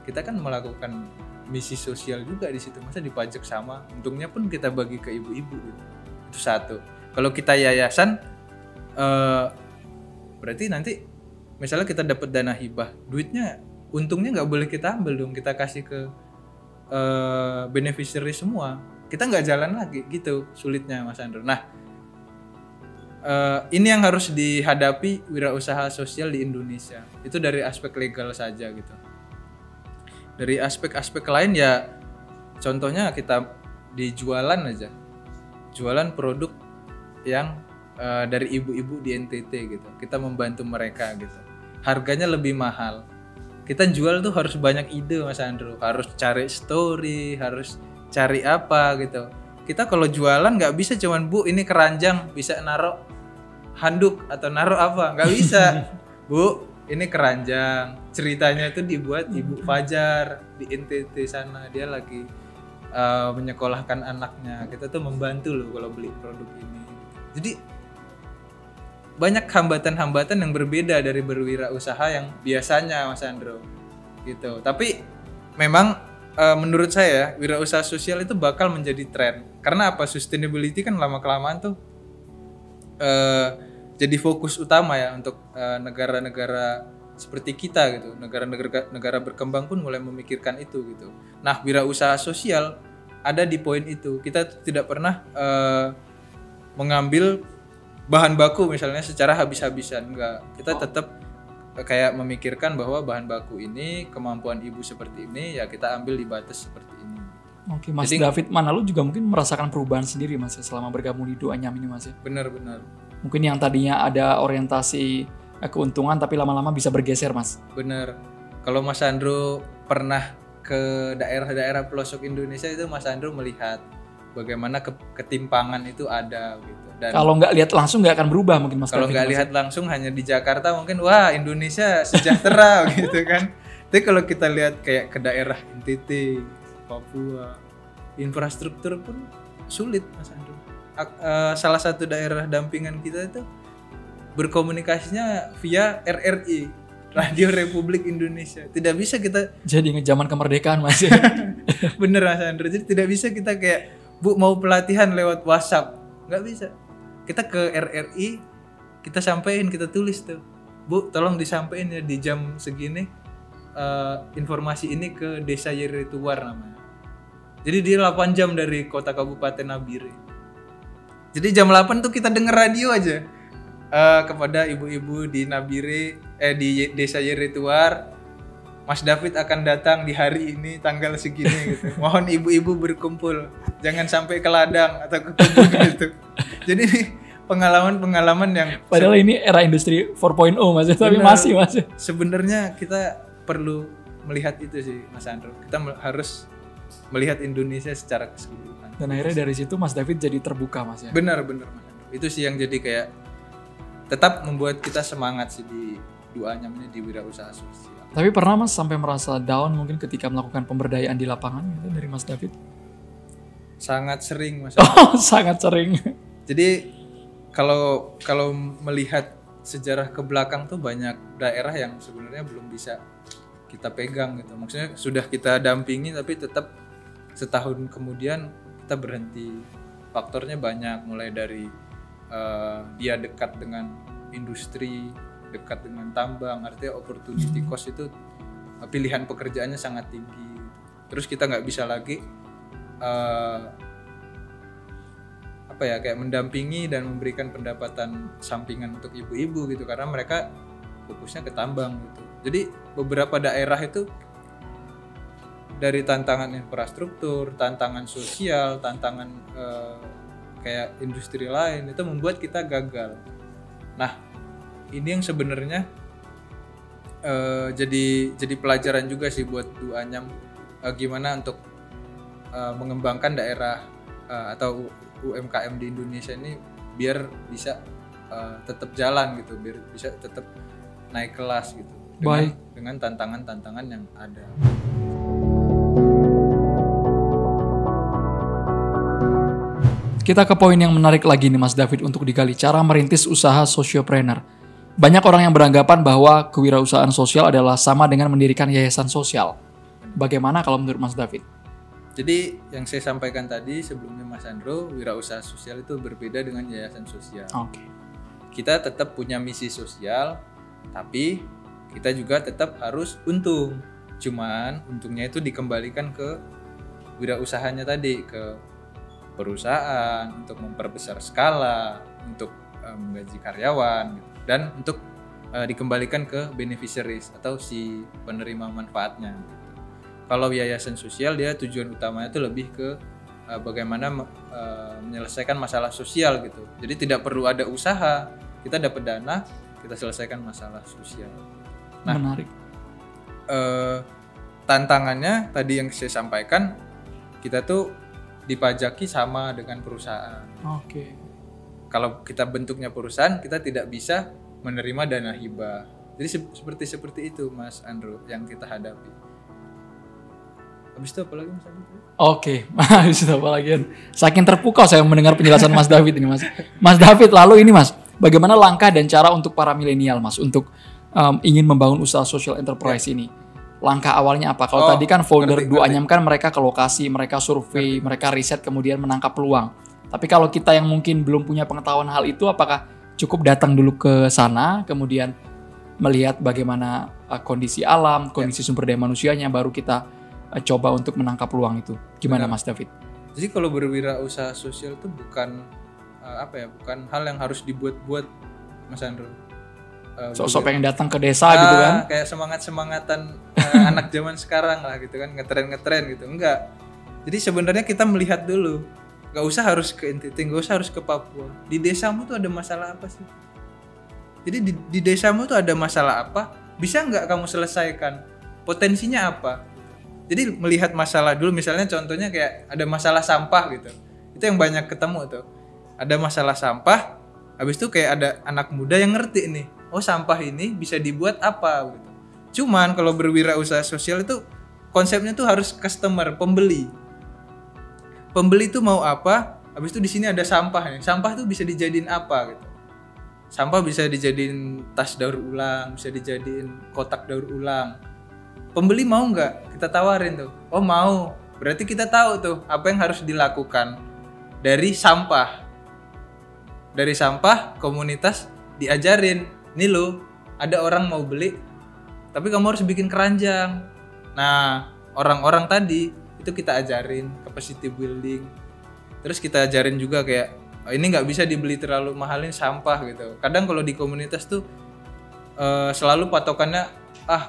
kita kan melakukan misi sosial juga di situ. Masa dipajak sama? Untungnya pun kita bagi ke ibu-ibu gitu. Itu satu. Kalau kita yayasan, berarti nanti misalnya kita dapat dana hibah, duitnya untungnya nggak boleh kita ambil dong, kita kasih ke beneficiary semua. Kita nggak jalan lagi gitu, sulitnya Mas Andrew. Nah, ini yang harus dihadapi wirausaha sosial di Indonesia. Itu dari aspek legal saja gitu. Dari aspek-aspek lain ya, contohnya kita di jualan aja, jualan produk yang dari ibu-ibu di NTT gitu. Kita membantu mereka gitu. Harganya lebih mahal. Kita jual tuh harus banyak ide Mas Andrew. Harus cari story, harus cari apa gitu. Kita kalau jualan nggak bisa cuman Bu ini keranjang, bisa naruh handuk atau naruh apa, nggak bisa. Bu ini keranjang, ceritanya itu dibuat Ibu Fajar di NTT sana, dia lagi menyekolahkan anaknya. Kita tuh membantu loh kalau beli produk ini. Jadi banyak hambatan-hambatan yang berbeda dari berwirausaha yang biasanya Mas Andrew gitu. Tapi memang menurut saya wirausaha sosial itu bakal menjadi tren. Karena apa? Sustainability kan lama-kelamaan tuh jadi fokus utama ya untuk negara-negara seperti kita gitu. Negara berkembang pun mulai memikirkan itu gitu. Nah, wirausaha sosial ada di poin itu. Kita tidak pernah mengambil bahan baku misalnya secara habis-habisan, enggak. Kita tetap kayak memikirkan bahwa bahan baku ini kemampuan ibu seperti ini, ya kita ambil di batas seperti ini. Oke, Mas. Jadi, David Manalu juga mungkin merasakan perubahan sendiri Mas selama bergabung di Duanyam ini Mas ya. Benar-benar. Mungkin yang tadinya ada orientasi keuntungan tapi lama-lama bisa bergeser Mas. Benar. Kalau Mas Andrew pernah ke daerah-daerah pelosok Indonesia itu Mas Andrew melihat bagaimana ketimpangan itu ada gitu. Dan kalau nggak lihat langsung nggak akan berubah mungkin Mas. Kalau nggak lihat langsung hanya di Jakarta mungkin wah Indonesia sejahtera gitu kan. Tapi kalau kita lihat kayak ke daerah NTT, Papua, infrastruktur pun sulit Mas Andrew. Salah satu daerah dampingan kita itu berkomunikasinya via RRI, Radio Republik Indonesia. Tidak bisa kita jadi ngejaman kemerdekaan Mas. Bener Mas Andrew. Jadi tidak bisa kita kayak Bu mau pelatihan lewat WhatsApp, nggak bisa. Kita ke RRI, kita sampein, kita tulis tuh, Bu tolong disampaikan ya di jam segini informasi ini ke Desa Yerituar namanya. Jadi dia 8 jam dari kota Kabupaten Nabire. Jadi jam 8 tuh kita denger radio aja. Kepada ibu-ibu di Nabire, di desa Yeretuar, Mas David akan datang di hari ini tanggal segini gitu. Mohon ibu-ibu berkumpul, jangan sampai ke ladang atau ke kebun gitu. Jadi pengalaman-pengalaman yang padahal ini era industri 4.0 Mas, tapi masih Mas. Sebenarnya kita perlu melihat itu sih Mas Andro. Kita harus melihat Indonesia secara keseluruhan. Dan akhirnya dari situ Mas David jadi terbuka Mas ya. Benar Mas Andro. Itu sih yang jadi kayak tetap membuat kita semangat sih di Duanyam ini, di wirausaha sosial. Tapi pernah Mas sampai merasa down mungkin ketika melakukan pemberdayaan di lapangan gitu dari Mas David? Sangat sering Mas. Oh, sangat sering. Jadi kalau melihat sejarah ke belakang tuh banyak daerah yang sebenarnya belum bisa kita pegang gitu. Maksudnya sudah kita dampingi tapi tetap setahun kemudian kita berhenti. Faktornya banyak, mulai dari dia dekat dengan industri, dekat dengan tambang, artinya opportunity cost itu pilihan pekerjaannya sangat tinggi. Terus kita nggak bisa lagi kayak mendampingi dan memberikan pendapatan sampingan untuk ibu-ibu gitu, karena mereka fokusnya ke tambang gitu. Jadi beberapa daerah itu dari tantangan infrastruktur, tantangan sosial, tantangan kayak industri lain itu membuat kita gagal. Nah, ini yang sebenarnya jadi pelajaran juga sih buat Duanyam, gimana untuk mengembangkan daerah atau UMKM di Indonesia ini biar bisa tetap jalan gitu, biar bisa tetap naik kelas gitu dengan tantangan-tantangan yang ada. Kita ke poin yang menarik lagi nih Mas David untuk digali, cara merintis usaha sociopreneur. Banyak orang yang beranggapan bahwa kewirausahaan sosial adalah sama dengan mendirikan yayasan sosial. Bagaimana kalau menurut Mas David? Jadi yang saya sampaikan tadi sebelumnya Mas Andro, wirausaha sosial itu berbeda dengan yayasan sosial. Oke. Kita tetap punya misi sosial, tapi kita juga tetap harus untung. Cuman untungnya itu dikembalikan ke wirausahanya tadi, ke perusahaan, untuk memperbesar skala, untuk menggaji karyawan gitu. Dan untuk dikembalikan ke beneficiaries atau si penerima manfaatnya gitu. Kalau yayasan sosial dia tujuan utamanya itu lebih ke bagaimana menyelesaikan masalah sosial gitu. Jadi tidak perlu ada usaha, kita dapat dana, kita selesaikan masalah sosial. Nah, menarik. Tantangannya tadi yang saya sampaikan, kita tuh dipajaki sama dengan perusahaan. Oke. Kalau kita bentuknya perusahaan, kita tidak bisa menerima dana hibah. Jadi seperti itu Mas Andro yang kita hadapi. Habis itu apa lagi Mas Andro? Oke, habis itu apa lagi? Saking terpukau saya mendengar penjelasan Mas David ini Mas. Mas David, lalu ini Mas, bagaimana langkah dan cara untuk para milenial Mas untuk ingin membangun usaha social enterprise ini? Langkah awalnya apa? Kalau tadi kan founder Duanyam kan mereka ke lokasi, mereka survei, mereka riset kemudian menangkap peluang. Tapi kalau kita yang mungkin belum punya pengetahuan hal itu, apakah cukup datang dulu ke sana, kemudian melihat bagaimana kondisi alam, kondisi sumber daya manusianya, baru kita coba untuk menangkap peluang itu. Gimana Mas David? Jadi kalau berwirausaha sosial itu bukan hal yang harus dibuat-buat Mas Andro. Sok-sok pengen datang ke desa gitu kan? Kayak semangat-semangatan anak zaman sekarang lah gitu kan, ngetren gitu. Enggak. Jadi sebenarnya kita melihat dulu. Gak usah harus ke NTT, gak usah harus ke Papua. Di desamu tuh ada masalah apa sih? Jadi di desamu tuh ada masalah apa? Bisa nggak kamu selesaikan? Potensinya apa? Jadi melihat masalah dulu, misalnya contohnya kayak ada masalah sampah gitu. Itu yang banyak ketemu tuh. Ada masalah sampah, habis itu kayak ada anak muda yang ngerti nih. Oh, sampah ini bisa dibuat apa gitu. Cuman kalau berwirausaha sosial itu konsepnya tuh harus customer, pembeli. Pembeli tuh mau apa? Habis itu di sini ada sampah nih. Sampah tuh bisa dijadiin apa gitu. Sampah bisa dijadiin tas daur ulang, bisa dijadiin kotak daur ulang. Pembeli mau nggak? Kita tawarin tuh. Oh mau. Berarti kita tahu tuh apa yang harus dilakukan dari sampah. Dari sampah komunitas diajarin. Nih lo, ada orang mau beli, tapi kamu harus bikin keranjang. Nah, orang-orang tadi itu kita ajarin ke capacity building. Terus kita ajarin juga kayak ini nggak bisa dibeli terlalu mahalin sampah gitu. Kadang kalau di komunitas tuh selalu patokannya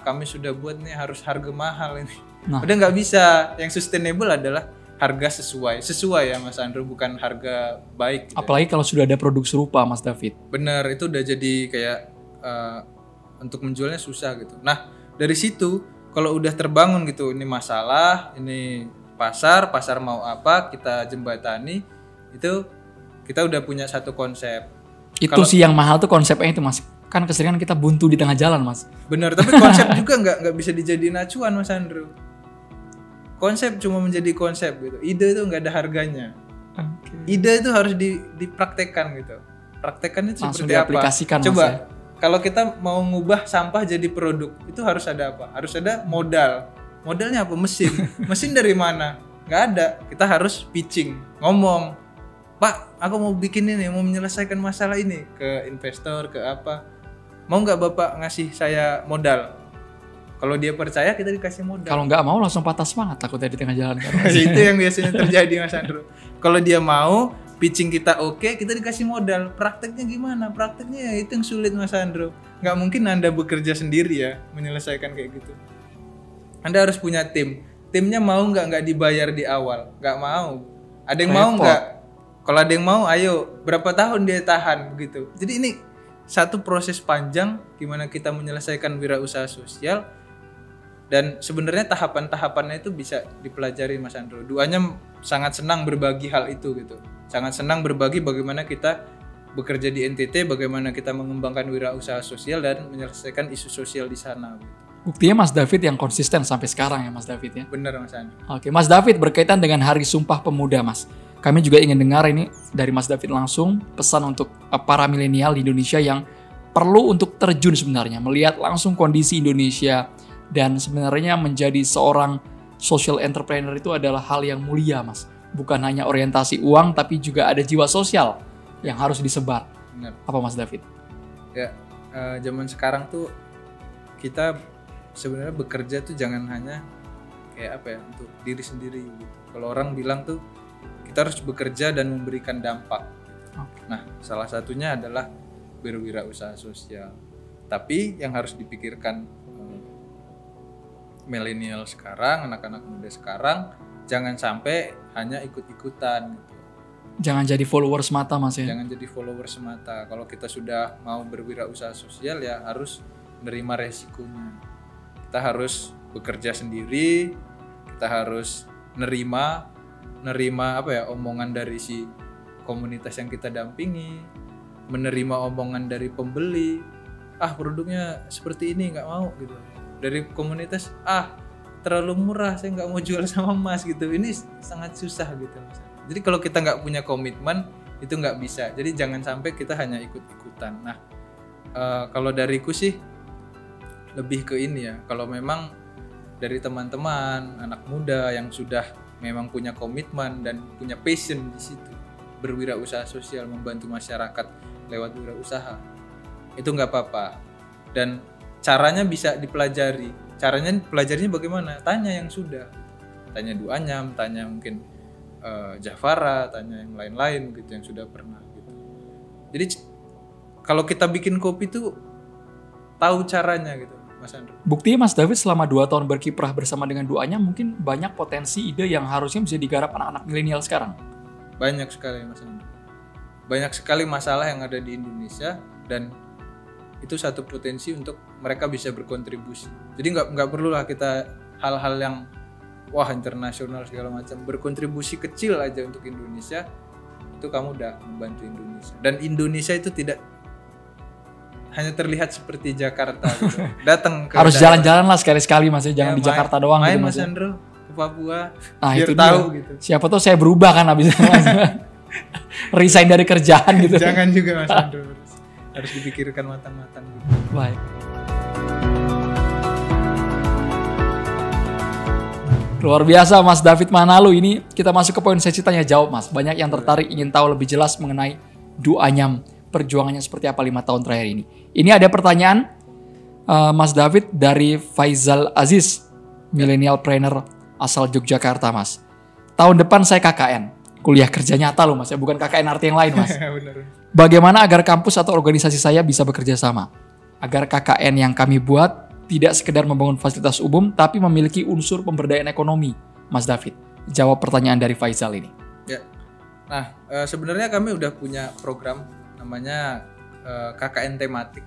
kami sudah buat nih harus harga mahal ini. Udah nggak bisa. Yang sustainable adalah harga sesuai ya Mas Andrew, bukan harga baik gitu. Apalagi kalau sudah ada produk serupa Mas David. Bener, itu udah jadi kayak untuk menjualnya susah gitu. Nah dari situ kalau udah terbangun gitu, ini masalah, ini pasar mau apa, kita jembatani, itu kita udah punya satu konsep. Itu sih yang mahal tuh konsepnya itu Mas. Kan keseringan kita buntu di tengah jalan Mas. Bener, tapi konsep juga nggak bisa dijadiin acuan Mas Andrew. Konsep cuma menjadi konsep gitu. Ide itu nggak ada harganya. Ide itu harus dipraktekkan gitu. Praktekkan itu langsung seperti diaplikasikan, apa? Coba Mas, ya? Kalau kita mau ngubah sampah jadi produk, itu harus ada apa? Harus ada modal. Modalnya apa? Mesin. Mesin dari mana? Nggak ada. Kita harus pitching, ngomong. Pak, aku mau bikin ini, mau menyelesaikan masalah ini ke investor, ke apa? Mau nggak Bapak ngasih saya modal? Kalau dia percaya, kita dikasih modal. Kalau nggak mau langsung patah semangat takutnya di tengah jalan. Itu yang biasanya terjadi Mas Andrew. Kalau dia mau, pitching kita oke, kita dikasih modal. Prakteknya gimana? Prakteknya ya itu yang sulit Mas Andrew. Nggak mungkin Anda bekerja sendiri ya menyelesaikan kayak gitu. Anda harus punya tim. Timnya mau nggak dibayar di awal? Nggak mau. Ada yang mau nggak? Kalau ada yang mau, ayo. Berapa tahun dia tahan begitu. Jadi ini satu proses panjang gimana kita menyelesaikan wirausaha sosial. Dan sebenarnya tahapan-tahapannya itu bisa dipelajari Mas Andrew. Duanya sangat senang berbagi hal itu gitu. Sangat senang berbagi bagaimana kita bekerja di NTT, bagaimana kita mengembangkan wirausaha sosial dan menyelesaikan isu sosial di sana. Gitu. Buktinya Mas David yang konsisten sampai sekarang ya Mas David ya. Benar Mas Andrew. Oke, Mas David berkaitan dengan Hari Sumpah Pemuda Mas. Kami juga ingin dengar ini dari Mas David langsung pesan untuk para milenial di Indonesia yang perlu untuk terjun sebenarnya, melihat langsung kondisi Indonesia. Dan sebenarnya menjadi seorang social entrepreneur itu adalah hal yang mulia Mas. Bukan hanya orientasi uang tapi juga ada jiwa sosial yang harus disebar. Benar. Apa Mas David? Ya, zaman sekarang tuh kita sebenarnya bekerja tuh jangan hanya kayak apa ya, untuk diri sendiri gitu. Kalau orang bilang tuh kita harus bekerja dan memberikan dampak. Okay. Nah, salah satunya adalah berwirausaha sosial. Tapi yang harus dipikirkan milenial sekarang, anak-anak muda sekarang, jangan sampai hanya ikut-ikutan gitu. Jangan jadi followers semata Mas ya. Jangan jadi followers semata. Kalau kita sudah mau berwirausaha sosial ya harus menerima resikonya. Kita harus bekerja sendiri, kita harus nerima apa ya, omongan dari si komunitas yang kita dampingi, menerima omongan dari pembeli, produknya seperti ini nggak mau gitu. Dari komunitas, terlalu murah, saya nggak mau jual sama Mas gitu. Ini sangat susah gitu. Jadi kalau kita nggak punya komitmen, itu nggak bisa. Jadi jangan sampai kita hanya ikut-ikutan. Nah, kalau dariku sih lebih ke ini ya. Kalau memang dari teman-teman, anak muda yang sudah memang punya komitmen dan punya passion di situ, berwirausaha sosial, membantu masyarakat lewat wirausaha, itu nggak apa-apa. Dan caranya bisa dipelajari. Caranya pelajarinya bagaimana? Tanya yang sudah. Tanya Duanyam, tanya mungkin Jafara, tanya yang lain-lain gitu yang sudah pernah gitu. Jadi kalau kita bikin kopi tuh tahu caranya gitu, Mas Andrew. Buktinya Mas David selama 2 tahun berkiprah bersama dengan Duanyam mungkin banyak potensi ide yang harusnya bisa digarap anak-anak milenial sekarang. Banyak sekali Mas Andrew. Banyak sekali masalah yang ada di Indonesia dan itu satu potensi untuk mereka bisa berkontribusi. Jadi nggak perlulah kita hal-hal yang internasional segala macam. Berkontribusi kecil aja untuk Indonesia, itu kamu udah membantu Indonesia. Dan Indonesia itu tidak hanya terlihat seperti Jakarta gitu. Datang ke harus jalan-jalan lah sekali-sekali Mas, jangan di Jakarta doang main gitu Mas Andrew ke Papua. Nah, biar itu tahu dia. Gitu. Siapa tuh saya berubah kan abis resign dari kerjaan gitu. Jangan juga Mas Andrew. Harus dipikirkan matang-matang gitu. Baik. Luar biasa Mas David Manalu. Ini kita masuk ke poin sesi tanya jawab Mas. Banyak yang tertarik ingin tahu lebih jelas mengenai Duanyam, perjuangannya seperti apa 5 tahun terakhir ini. Ini ada pertanyaan Mas David dari Faizal Aziz, millennial trainer asal Yogyakarta Mas. tahun depan saya KKN. Kuliah kerja nyata loh Mas ya, bukan KKN arti yang lain Mas. Bener. Bagaimana agar kampus atau organisasi saya bisa bekerja sama? Agar KKN yang kami buat tidak sekedar membangun fasilitas umum, tapi memiliki unsur pemberdayaan ekonomi, Mas David. Jawab pertanyaan dari Faisal ini. Ya. Nah, sebenarnya kami udah punya program namanya KKN tematik.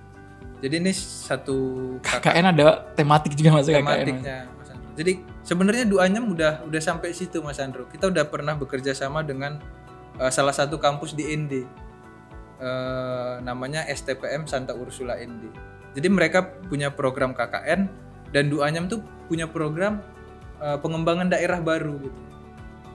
Jadi ini satu KKN ada tematik juga Mas. Tematiknya, Mas Andro. Jadi sebenarnya duanya udah sampai situ Mas Andro. Kita udah pernah bekerja sama dengan salah satu kampus di ND. Namanya STPM Santa Ursula ND. Jadi mereka punya program KKN dan Duanyam tuh punya program pengembangan daerah baru gitu.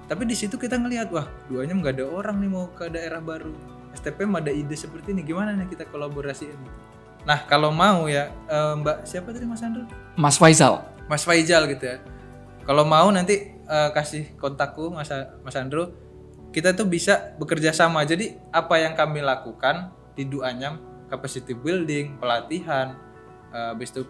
Tapi di situ kita ngelihat, wah Duanyam nggak ada orang nih mau ke daerah baru. STPM ada ide seperti ini, gimana nih kita kolaborasiin gitu. Nah kalau mau ya Mbak siapa tadi Mas Andro? Mas Faisal. Mas Faisal gitu ya. Kalau mau nanti kasih kontakku Mas Andro. Kita tuh bisa bekerja sama. Jadi apa yang kami lakukan di Duanyam, capacity building, pelatihan, habis itu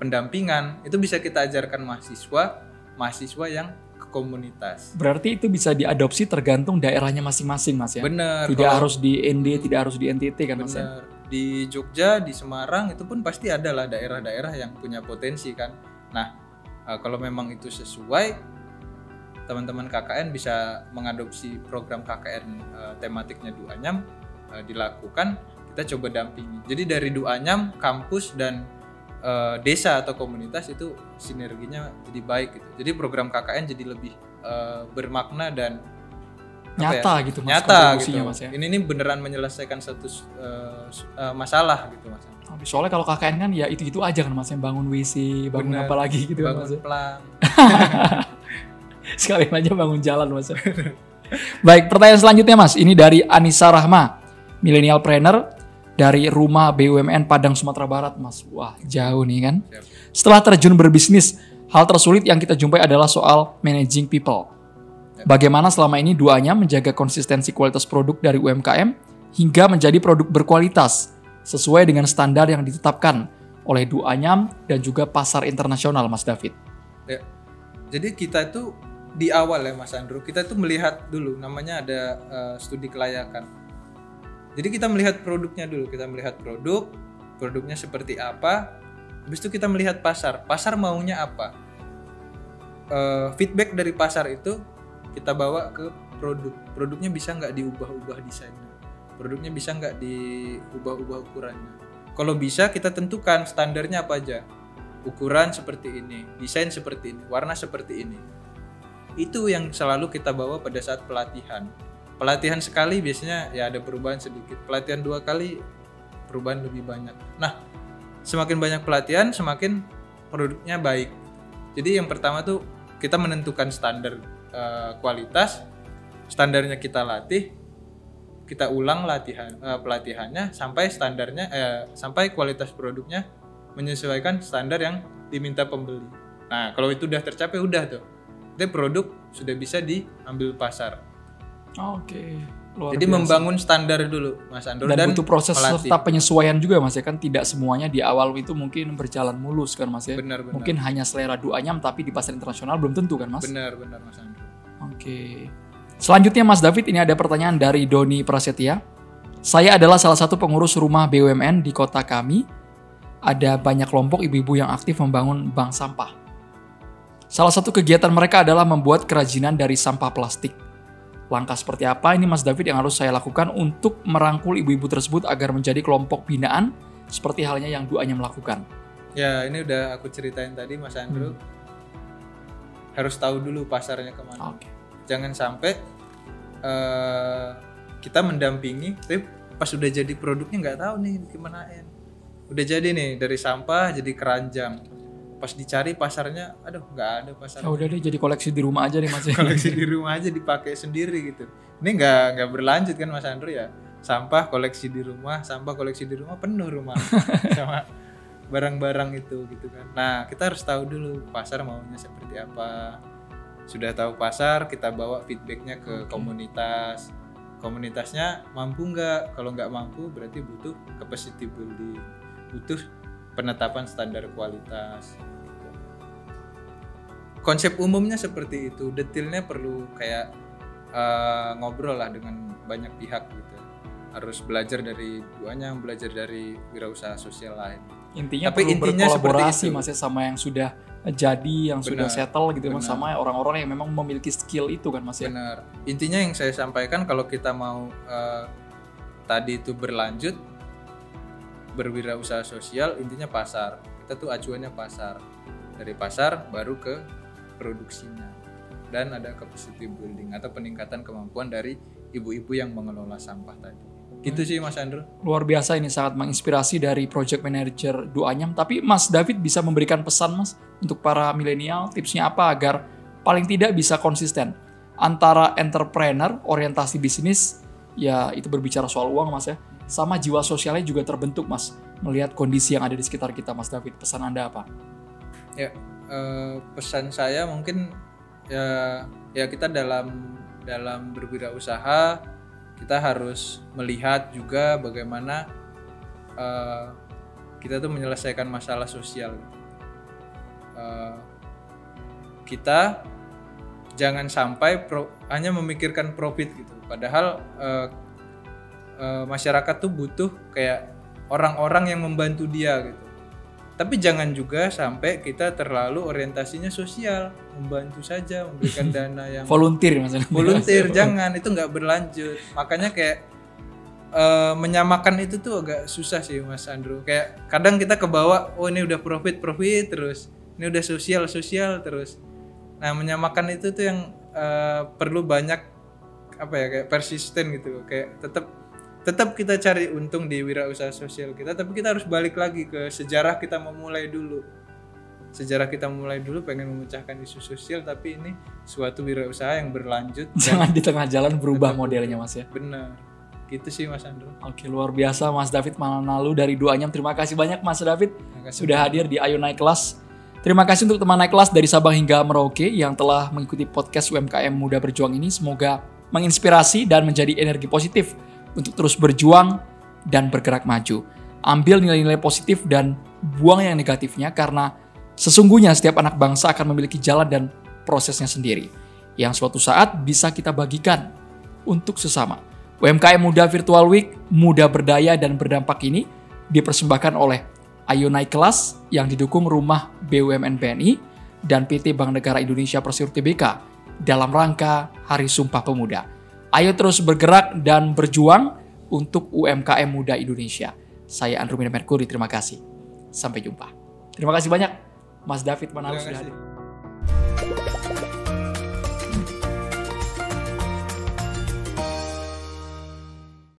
pendampingan, itu bisa kita ajarkan mahasiswa yang ke komunitas. Berarti itu bisa diadopsi tergantung daerahnya masing-masing Mas ya. Bener. Tidak harus di ND, tidak harus di NTT kan Mas ya. Di Jogja, di Semarang itu pun pasti ada lah daerah-daerah yang punya potensi kan. Nah, kalau memang itu sesuai, teman-teman KKN bisa mengadopsi program KKN tematiknya Duanyam dilakukan, kita coba dampingi. Jadi dari Duanyam, kampus dan desa atau komunitas itu sinerginya jadi baik gitu. Jadi program KKN jadi lebih bermakna dan nyata gitu Mas. Nyata gitu. Mas, ya. Ini beneran menyelesaikan satu masalah gitu Mas. Soalnya kalau KKN kan ya itu-itu aja kan Mas, yang bangun WC, bangun apa lagi gitu bangun Mas. Pelang. Sekalian aja bangun jalan Mas. Baik, pertanyaan selanjutnya Mas. Ini dari Anissa Rahma, milenial trainer dari Rumah BUMN Padang Sumatera Barat Mas. Wah, jauh nih kan. Setelah terjun berbisnis, hal tersulit yang kita jumpai adalah soal managing people. Bagaimana selama ini Duanyam menjaga konsistensi kualitas produk dari UMKM hingga menjadi produk berkualitas sesuai dengan standar yang ditetapkan oleh Duanyam dan juga pasar internasional Mas David. Ya. Jadi kita itu di awal ya Mas Andrew, kita itu melihat dulu, namanya ada studi kelayakan. Jadi kita melihat produknya dulu, kita melihat produknya seperti apa, habis itu kita melihat pasar maunya apa. Feedback dari pasar itu kita bawa ke produknya bisa nggak diubah-ubah desainnya, produknya bisa nggak diubah-ubah ukurannya. Kalau bisa kita tentukan standarnya apa aja, ukuran seperti ini, desain seperti ini, warna seperti ini. Itu yang selalu kita bawa pada saat pelatihan sekali biasanya ya ada perubahan sedikit, pelatihan 2 kali perubahan lebih banyak. Nah semakin banyak pelatihan semakin produknya baik. Jadi yang pertama tuh kita menentukan standar kualitas, standarnya kita latih, kita ulang pelatihannya sampai standarnya sampai kualitas produknya menyesuaikan standar yang diminta pembeli. Nah kalau itu udah tercapai udah tuh, itu produk sudah bisa diambil pasar. Oke. Jadi biasa. Membangun standar dulu Mas Andor dan butuh proses serta penyesuaian juga Mas ya, kan tidak semuanya di awal itu mungkin berjalan mulus kan Mas ya. Benar. Mungkin hanya selera Duanyam tapi di pasar internasional belum tentu kan Mas. Benar Mas Andor. Oke. Selanjutnya Mas David, ini ada pertanyaan dari Doni Prasetya. Saya adalah salah satu pengurus rumah BUMN di kota kami. Ada banyak kelompok ibu-ibu yang aktif membangun bank sampah. Salah satu kegiatan mereka adalah membuat kerajinan dari sampah plastik. Langkah seperti apa ini Mas David yang harus saya lakukan untuk merangkul ibu-ibu tersebut agar menjadi kelompok binaan seperti halnya yang Duanyam lakukan? Ya ini udah aku ceritain tadi Mas Andrew. Harus tahu dulu pasarnya kemana. Okay. Jangan sampai kita mendampingi, tapi pas udah jadi produknya nggak tahu nih gimanain. Udah jadi nih dari sampah jadi keranjang. Pas dicari pasarnya, aduh nggak ada pasarnya. Udah deh jadi koleksi di rumah aja deh Mas. Koleksi di rumah aja dipakai sendiri gitu. Ini nggak berlanjut kan Mas Andrew ya. Sampah koleksi di rumah penuh rumah sama barang-barang itu gitu kan. Nah kita harus tahu dulu pasar maunya seperti apa. Sudah tahu pasar, kita bawa feedbacknya ke komunitas. Komunitasnya mampu nggak? Kalau nggak mampu berarti butuh capacity building, butuh penetapan standar kualitas. konsep umumnya seperti itu, detailnya perlu kayak ngobrol lah dengan banyak pihak gitu. Harus belajar dari duanya, belajar dari wirausaha sosial lain. Intinya Tapi perlu intinya berkolaborasi seperti itu. Mas ya, sama yang sudah jadi, yang sudah Benar, settle gitu Mas, benar. sama orang-orang yang memang memiliki skill itu kan Mas ya. Benar. Intinya yang saya sampaikan kalau kita mau tadi itu berlanjut berwirausaha sosial, intinya pasar. Kita tuh acuannya pasar. Dari pasar baru ke produksinya. Dan ada capacity building atau peningkatan kemampuan dari ibu-ibu yang mengelola sampah tadi. Gitu sih Mas Andrew. Luar biasa, ini sangat menginspirasi dari project manager Duanyam. Tapi Mas David bisa memberikan pesan Mas untuk para milenial, tipsnya apa agar paling tidak bisa konsisten antara entrepreneur, orientasi bisnis, ya itu berbicara soal uang Mas ya, sama jiwa sosialnya juga terbentuk Mas, melihat kondisi yang ada di sekitar kita. Mas David, pesan Anda apa? Ya, pesan saya mungkin ya kita dalam berwirausaha kita harus melihat juga bagaimana kita tuh menyelesaikan masalah sosial. Kita jangan sampai hanya memikirkan profit gitu. Padahal masyarakat tuh butuh kayak orang-orang yang membantu dia gitu. Tapi jangan juga sampai kita terlalu orientasinya sosial, membantu saja, memberikan dana yang Volunteer Mas. volunteer, jangan, itu nggak berlanjut. Makanya kayak menyamakan itu tuh agak susah sih Mas Andrew. Kayak kadang kita kebawa, oh ini udah profit terus, ini udah sosial terus. Nah menyamakan itu tuh yang perlu banyak kayak persisten gitu, kayak tetap kita cari untung di wirausaha sosial kita, tapi kita harus balik lagi ke sejarah kita memulai dulu. Sejarah kita mulai dulu pengen memecahkan isu sosial, tapi ini suatu wirausaha yang berlanjut. Jangan di tengah jalan berubah modelnya Mas ya. Benar. Gitu sih Mas Andrew. Oke, luar biasa Mas David Manalu dari Duanyam. Terima kasih banyak Mas David sudah hadir di Ayo Naik Kelas. Terima kasih untuk teman naik kelas dari Sabang hingga Merauke yang telah mengikuti podcast UMKM Muda Berjuang ini. Semoga menginspirasi dan menjadi energi positif untuk terus berjuang dan bergerak maju. Ambil nilai-nilai positif dan buang yang negatifnya, karena sesungguhnya setiap anak bangsa akan memiliki jalan dan prosesnya sendiri yang suatu saat bisa kita bagikan untuk sesama. UMKM Muda Virtual Week, muda berdaya dan berdampak ini dipersembahkan oleh Ayo Naik Kelas yang didukung Rumah BUMN BNI dan PT Bank Negara Indonesia Persero Tbk dalam rangka Hari Sumpah Pemuda. Ayo terus bergerak dan berjuang untuk UMKM Muda Indonesia. Saya Andrew Mina Merkuri, terima kasih. Sampai jumpa. Terima kasih banyak Mas David Manalu sudah hadir.